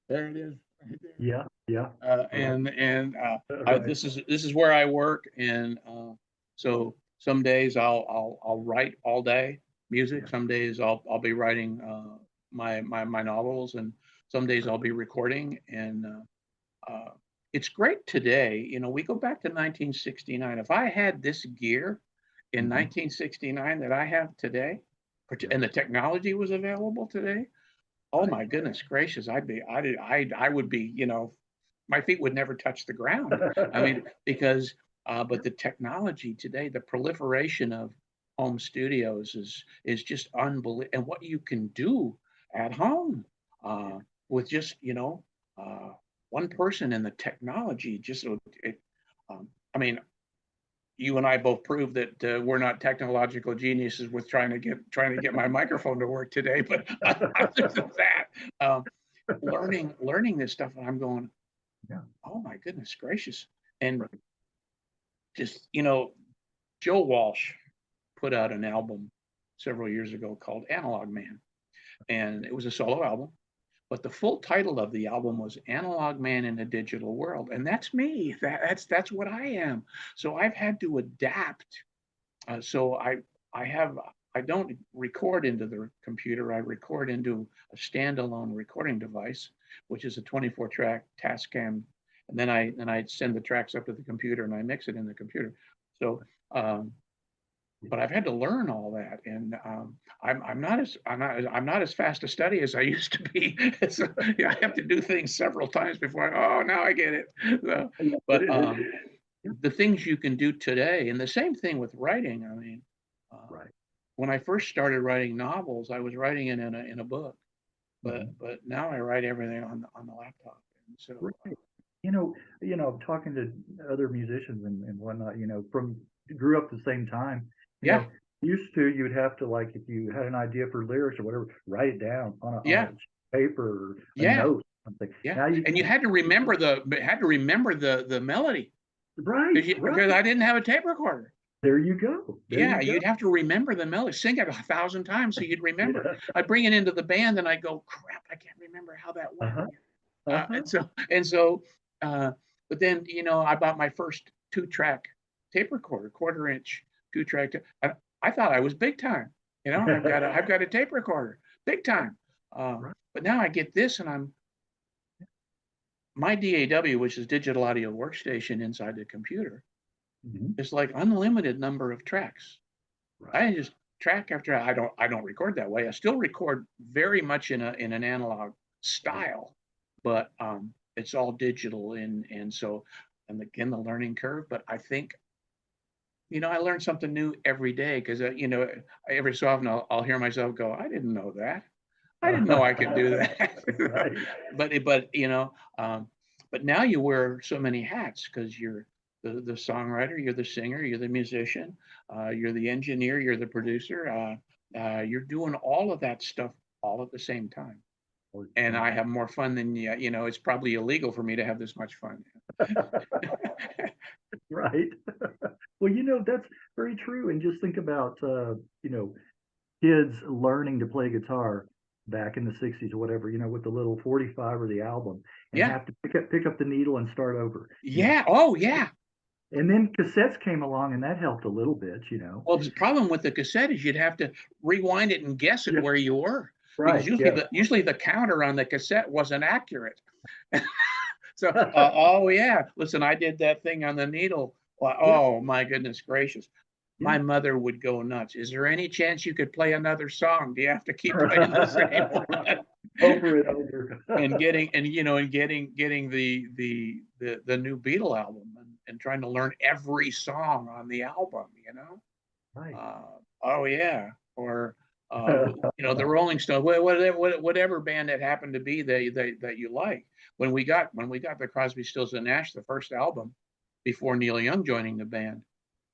There it is. Right there. Yeah, yeah. And Right. this is where I work, and so some days I'll write all day music. Yeah. Some days I'll be writing my novels, and some days I'll be recording. And it's great today. We go back to 1969. If I had this gear in Mhm. 1969 that I have today, Yeah. and the technology was available today, oh Right. my goodness gracious, I would be, my feet would never touch the ground. I mean, because, but the technology today, the proliferation of home studios is just unbelievable. And what you can do at home with just, uh, one person in the technology just I mean, you and I both proved that we're not technological geniuses with trying to get my microphone to work today. But other than that, learning this stuff, and I'm going, Yeah. oh my goodness gracious! And Right. just Joe Walsh put out an album several years ago called Analog Man, and it was a solo album. But the full title of the album was Analog Man in a Digital World. And that's me. That's what I am. So I've had to adapt. So I don't record into the computer. I record into a standalone recording device, which is a 24 track Tascam. And then I send the tracks up to the computer and I mix it in the computer. So but I've had to learn all that, and I'm not as fast to study as I used to be. So, I have to do things several times before now I get it. So, but the things you can do today, and the same thing with writing. I mean, Right. when I first started writing novels, I was writing it in a book, but now I write everything on the laptop. And so, Right. Talking to other musicians and whatnot, grew up the same time. yeah, Used to, you would have to, like, if you had an idea for lyrics or whatever, write it down on yeah, a paper or a yeah, note, something. yeah, Now you and you can, had to remember the melody right, because right. I didn't have a tape recorder. There you go. There Yeah, you go. you'd have to remember the melody, sing it 1,000 times so you'd remember it. Yeah. I'd bring it into the band and I'd go, crap, I can't remember how that went. Uh-huh. Uh, Uh-huh. and so, and so, but then, I bought my first 2 track tape recorder, 1/4 inch 2 track. I thought I was big time. I've got a tape recorder, big time. Right. But now I get this, and my DAW, which is digital audio workstation inside the computer, Mhm. is like unlimited number of tracks. Right. I just track after I don't record that way. I still record very much in an analog Right. style, but it's all digital and so and again the learning curve. But I think I learn something new every day because every so often I'll hear myself go, I didn't know that. I didn't know I could do that. Right. But now you wear so many hats because you're the songwriter, you're the singer, you're the musician, you're the engineer, you're the producer. You're doing all of that stuff all at the same time. All the And time. I have more fun than it's probably illegal for me to have this much fun. Right. Well, that's very true. And just think about, kids learning to play guitar back in the 60s or whatever, with the little 45 or the album and Yeah. have to pick up the needle and start over. Yeah. Oh, yeah. And then cassettes came along and that helped a little bit. Well, the problem with the cassette is you'd have to rewind it and guess it Yeah, where you were because right. Yeah. usually the counter on the cassette wasn't accurate. So, oh yeah, listen, I did that thing on the needle. Well, Yeah. oh my goodness gracious, Yeah. my mother would go nuts. Is there any chance you could play another song? Do you have to keep playing the same one? Over and over. And getting the new Beatle album and trying to learn every song on the album. Right. Oh yeah, or the Rolling Stones, whatever band it happened to be that you like. When we got the Crosby, Stills and Nash, the first album, before Neil Young joining the band,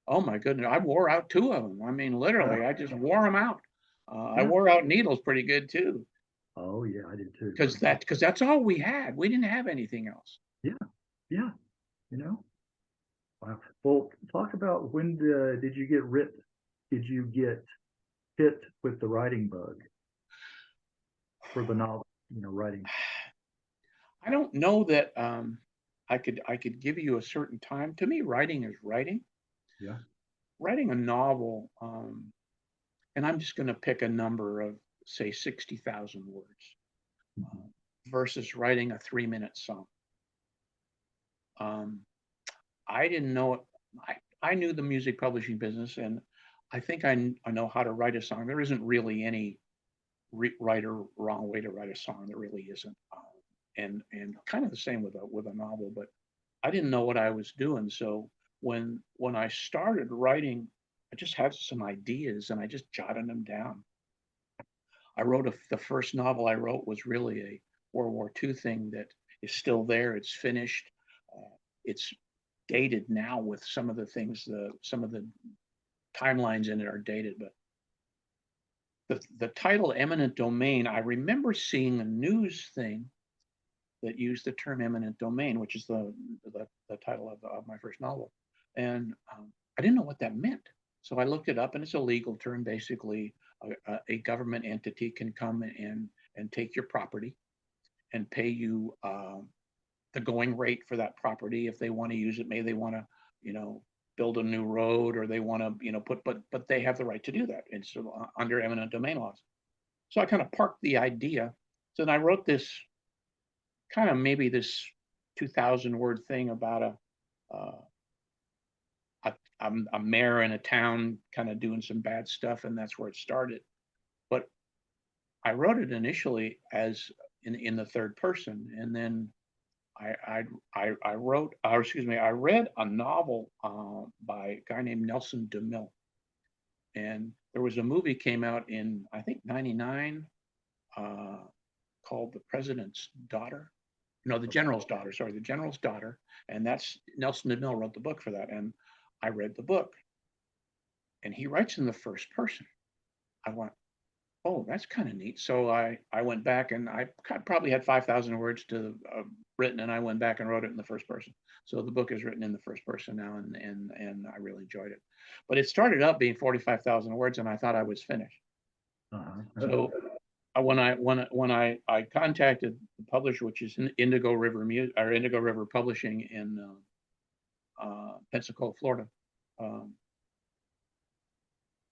oh my goodness, I wore out 2 of them. I mean, literally, I just wore them out. I Yeah. wore out Needles pretty good too, Oh yeah, I did too. because that's all we had. We didn't have anything else. Yeah. Yeah. You know. Wow. Well, talk about when did you get Did you get hit with the writing bug for the novel? Writing. I don't know that I could give you a certain time. To me, writing is writing. Yeah. Writing a novel, and I'm just going to pick a number of say 60,000 words Mhm. versus writing a 3-minute song. Um, I didn't know it. I knew the music publishing business, and I think I know how to write a song. There isn't really any right or wrong way to write a song. There really isn't. And kind of the same with a novel, but I didn't know what I was doing. So when I started writing, I just had some ideas and I just jotted them down. I wrote the first novel I wrote was really a World War II thing that is still there. It's finished. It's dated now with some of the things, some of the timelines in it are dated, but the title Eminent Domain, I remember seeing a news thing that used the term eminent domain, which is the title of my first novel. And I didn't know what that meant. So I looked it up, and it's a legal term. Basically, a government entity can come and take your property and pay you the going rate for that property if they want to use it. Maybe they want to, build a new road, or they want to, but they have the right to do that. It's under eminent domain laws. So I kind of parked the idea. So then I wrote this kind of maybe this 2,000 word thing about a mayor in a town kind of doing some bad stuff, and that's where it started. But I wrote it initially as in the third person, and then I read a novel by a guy named Nelson DeMille, and there was a movie came out in I think '99 called The President's Daughter. No, The General's Daughter. Sorry, The General's Daughter, and that's Nelson DeMille wrote the book for that, and I read the book, and he writes in the first person. I went, oh, that's kind of neat. So I went back, and I probably had 5,000 words to written, and I went back and wrote it in the first person. So the book is written in the first person now, and I really enjoyed it. But it started up being 45,000 words, and I thought I was finished. So when I contacted the publisher, which is Indigo River Publishing in Pensacola, Florida,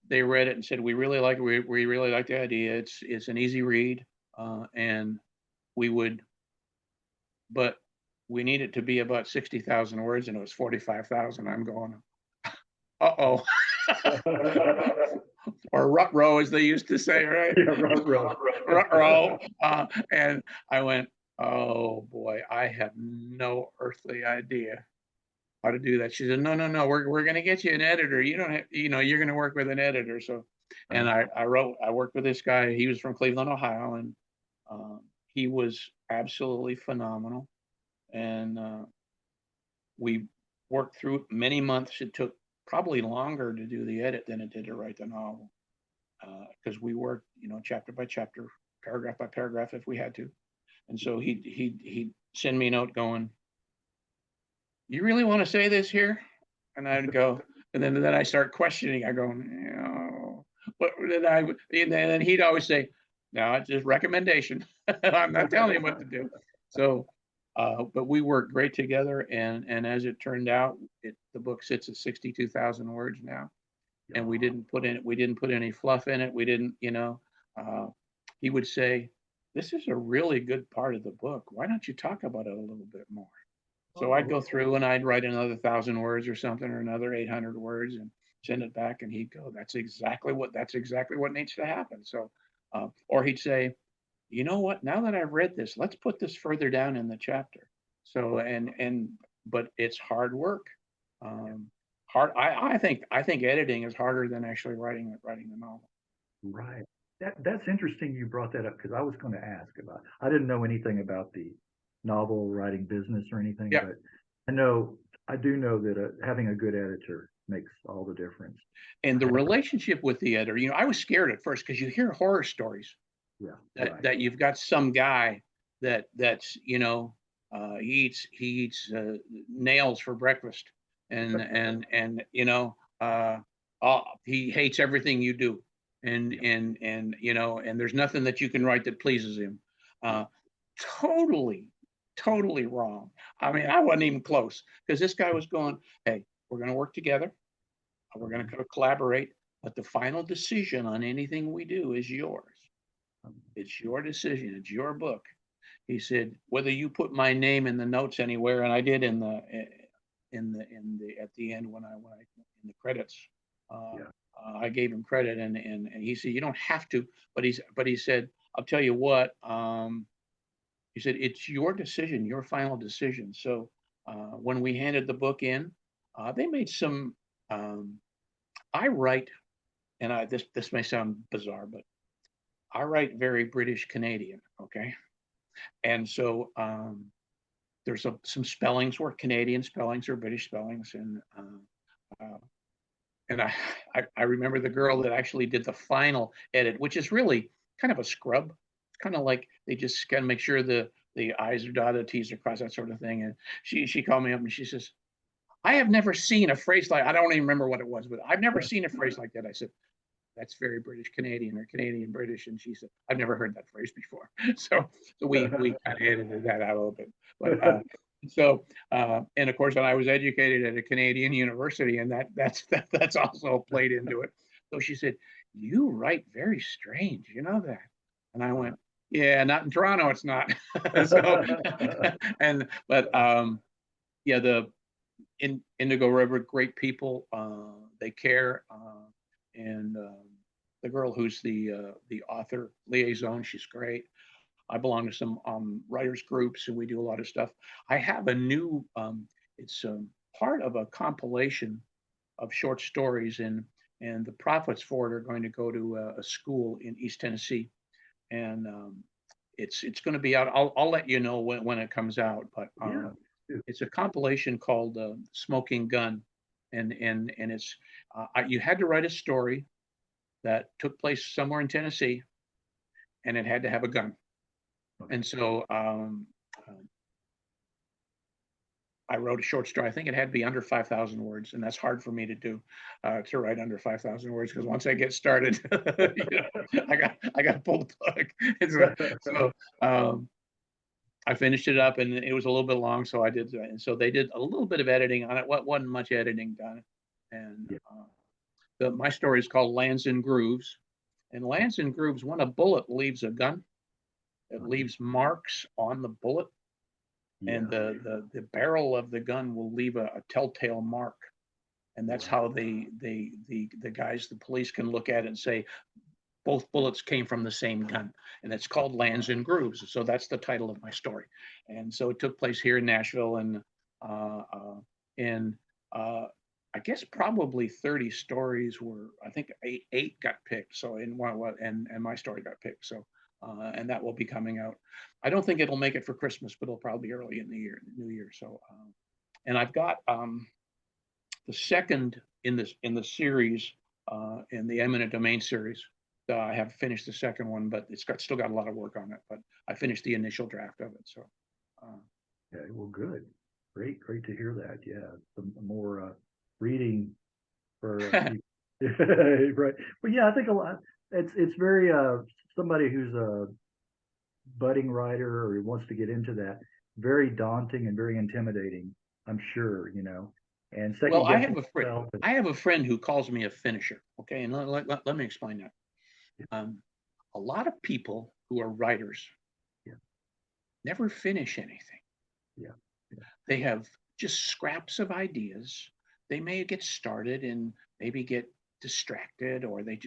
they read it and said, we really like the idea. It's an easy read, and but we need it to be about 60,000 words, and it was 45,000. I'm going, uh-oh. Or rut-row, as they used to say, right? Yeah, rut-row. Rut-row. And I went, oh boy, I have no earthly idea how to do that. She said, no, we're going to get you an editor. You don't have, you're going to work with an editor. So, and I worked with this guy. He was from Cleveland, Ohio, and he was absolutely phenomenal. And we worked through many months. It took probably longer to do the edit than it did to write the novel, because we worked, chapter by chapter, paragraph by paragraph if we had to. And so he'd send me a note going, you really want to say this here? And I'd go, and then I start questioning. I go, no. But then he'd always say, no, it's just recommendation. I'm not telling you what to do. So, but we worked great together, and as it turned out, the book sits at 62,000 words now, and we didn't put any fluff in it. We didn't, he would say, this is a really good part of the book. Why don't you talk about it a little bit more? So I'd go through and I'd write another 1,000 words or something, or another 800 words, and send it back, and he'd go, that's exactly what needs to happen. So, or he'd say, you know what, now that I've read this, let's put this further down in the chapter. So, but it's hard work. I think editing is harder than actually writing the novel. Right. That's interesting you brought that up, because I was going to ask about, I didn't know anything about the novel writing business or anything, Yeah. but I do know that having a good editor makes all the difference. And the relationship with the editor, I was scared at first, because you hear horror stories. Yeah. That you've got some guy that's he eats nails for breakfast, and he hates everything you do, and there's nothing that you can write that pleases him. Totally wrong. I mean, I wasn't even close, because this guy was going, hey, we're going to work together, we're going to collaborate, but the final decision on anything we do is yours. It's your decision. It's your book. He said, whether you put my name in the notes anywhere, and I did at the end when I in the credits, I gave him credit, and he said, you don't have to, but he said, I'll tell you what, he said, it's your decision, your final decision. So when we handed the book in, they made some, I write, and this may sound bizarre, but I write very British Canadian, okay? And so there's some spellings were Canadian spellings or British spellings, uh, and I remember the girl that actually did the final edit, which is really kind of a scrub. It's kind of like they just kind of make sure the I's are dotted, T's are crossed, that sort of thing. And she called me up and she says, I have never seen a phrase like, I don't even remember what it was, but I've never seen a phrase like that. I said, that's very British Canadian or Canadian British. And she said, I've never heard that phrase before. So we kind of edited that out a little bit. But and of course, I was educated at a Canadian university, and that's also played into it. So she said, you write very strange, you know that? And I went, yeah, not in Toronto, it's not. So yeah, the Indigo River, great people. They care, and the girl who's the author liaison, she's great. I belong to some writers groups, and we do a lot of stuff. I have a new, it's part of a compilation of short stories, and the profits for it are going to go to a school in East Tennessee, and it's going to be out. I'll let you know when it comes out, but Yeah. it's a compilation called Smoking Gun, and it's you had to write a story that took place somewhere in Tennessee, and it had to have a gun. Okay. And so I wrote a short story. I think it had to be under 5,000 words, and that's hard for me to do, to write under 5,000 words, because once I get started, I got to pull the plug. So I finished it up, and it was a little bit long, so I did. And so they did a little bit of editing on it. What wasn't much editing done, and my story is called Lands and Grooves. And Lands and Grooves, when a bullet leaves a gun, it leaves marks on the bullet, and the barrel of the gun will leave a telltale mark, and that's how the guys, the police, can look at it and say both bullets came from the same gun, and it's called Lands and Grooves. So that's the title of my story. And so it took place here in Nashville, and I guess probably 30 stories were, I think eight got picked. So in one, and my story got picked. So and that will be coming out. I don't think it'll make it for Christmas, but it'll probably be early in the new year. So and I've got the second in the series, in the Eminent Domain series. I have finished the second one, but it's still got a lot of work on it. But I finished the initial draft of it. So. Okay. Well, good. Great to hear that. Yeah, some more reading for right. But yeah, I think a lot. It's very somebody who's a budding writer or wants to get into that. Very daunting and very intimidating. I'm sure, And second well, I have a friend who calls me a finisher. Okay, and let me explain that. A lot of people who are writers never finish anything. They have just scraps of ideas. They may get started and maybe get distracted, or I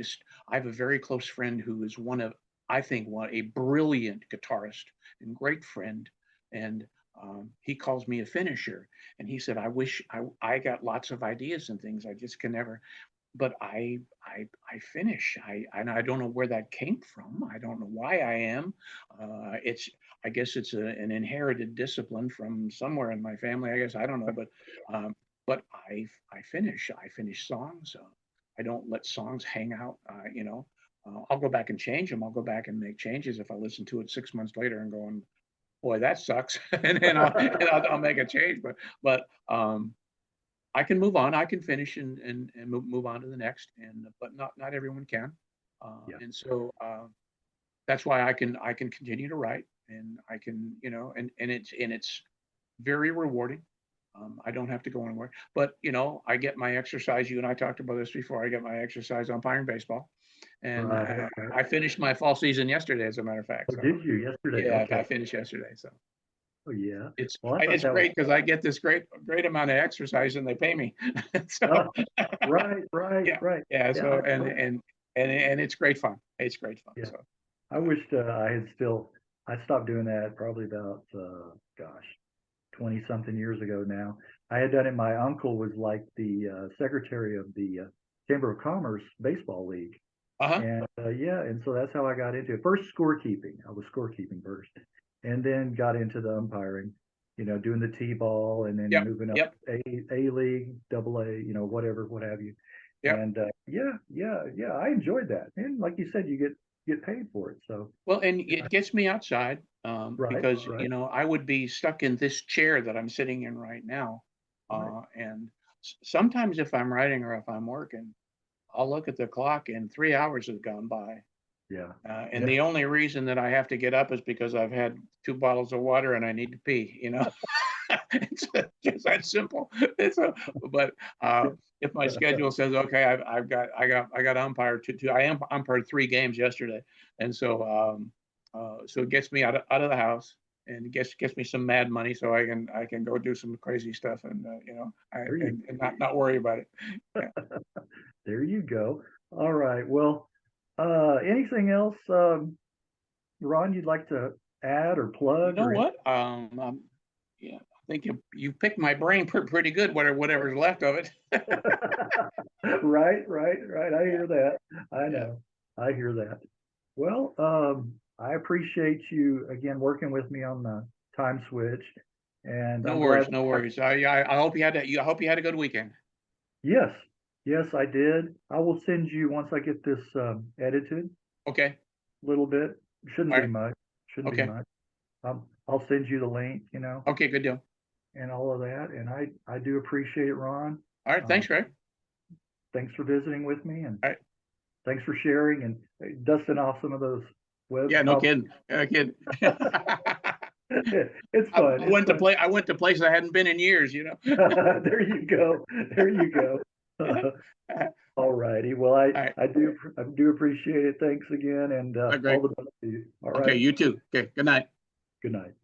have a very close friend who is a brilliant guitarist and great friend. And he calls me a finisher. And he said, I wish I got lots of ideas and things. I just can never. But I finish. I don't know where that came from. I don't know why I am. I guess it's an inherited discipline from somewhere in my family. I guess I don't know, but I finish. I finish songs. I don't let songs hang out. I'll go back and change them. I'll go back and make changes if I listen to it 6 months later and going, boy, that sucks, and I'll make a change. But I can move on. I can finish and move on to the next, but not everyone can. And so that's why I can continue to write, and I can, and it's very rewarding. I don't have to go anywhere, but I get my exercise. You and I talked about this before. I get my exercise umpiring baseball, and I finished my fall season yesterday, as a matter of fact. So, did you yesterday? Yeah, Okay. I finished yesterday. So. Oh yeah. It's great because I get this great amount of exercise and they pay me. So right. Yeah. So and it's great fun. It's great fun. Yeah. So I wished I stopped doing that probably about 20 something years ago now. I had done it. My uncle was like the secretary of the Chamber of Commerce baseball league. And and so that's how I got into it. First, scorekeeping. I was scorekeeping first, and then got into the umpiring. doing the T-ball and then Yep. moving up Yep. A league, double A, whatever, what have you. Yep. And yeah, I enjoyed that. And like you said, you get paid for it. So Well, and it gets me outside, right, because, right. I would be stuck in this chair that I'm sitting in right now. Right. And sometimes if I'm writing or if I'm working, I'll look at the clock and 3 hours has gone by. Yeah. And Yeah. the only reason that I have to get up is because I've had 2 bottles of water and I need to pee. It's just that simple. But if my schedule says, okay, I got umpired I umpired 3 games yesterday, and so it gets me out of the house and it gets me some mad money so I can go do some crazy stuff and There you and not worry about it. Yeah. there you go. All right. Well, anything else, Ron, you'd like to add or You plug know or what? Yeah, I think you picked my brain pretty good. Whatever's left of it. right, right, right. I Yeah, hear that. I yeah. know. I hear that. Well, I appreciate you again working with me on the time switch, and No I'm glad. worries, no worries. I hope I hope you had a good weekend. Yes, yes, I did. I will send you once I get this edited Okay. a little bit. Shouldn't All be right. much. Shouldn't be Okay. much. I'll send you the link, Okay. Good deal. and all of that. And I do appreciate it, Ron. All right. Uh, Thanks, Greg. thanks for visiting with me, and All right. thanks for sharing and dusting off some of those web. Yeah. No kidding. No kidding. It's fun. I It's went to fun. play. I went to places I hadn't been in years. There you go. There you go. All All righty. Well, I, right. I do I do appreciate it. Thanks again, and All right, all Greg. the best to you. All Okay. right. You too. Okay. Good night. Good night.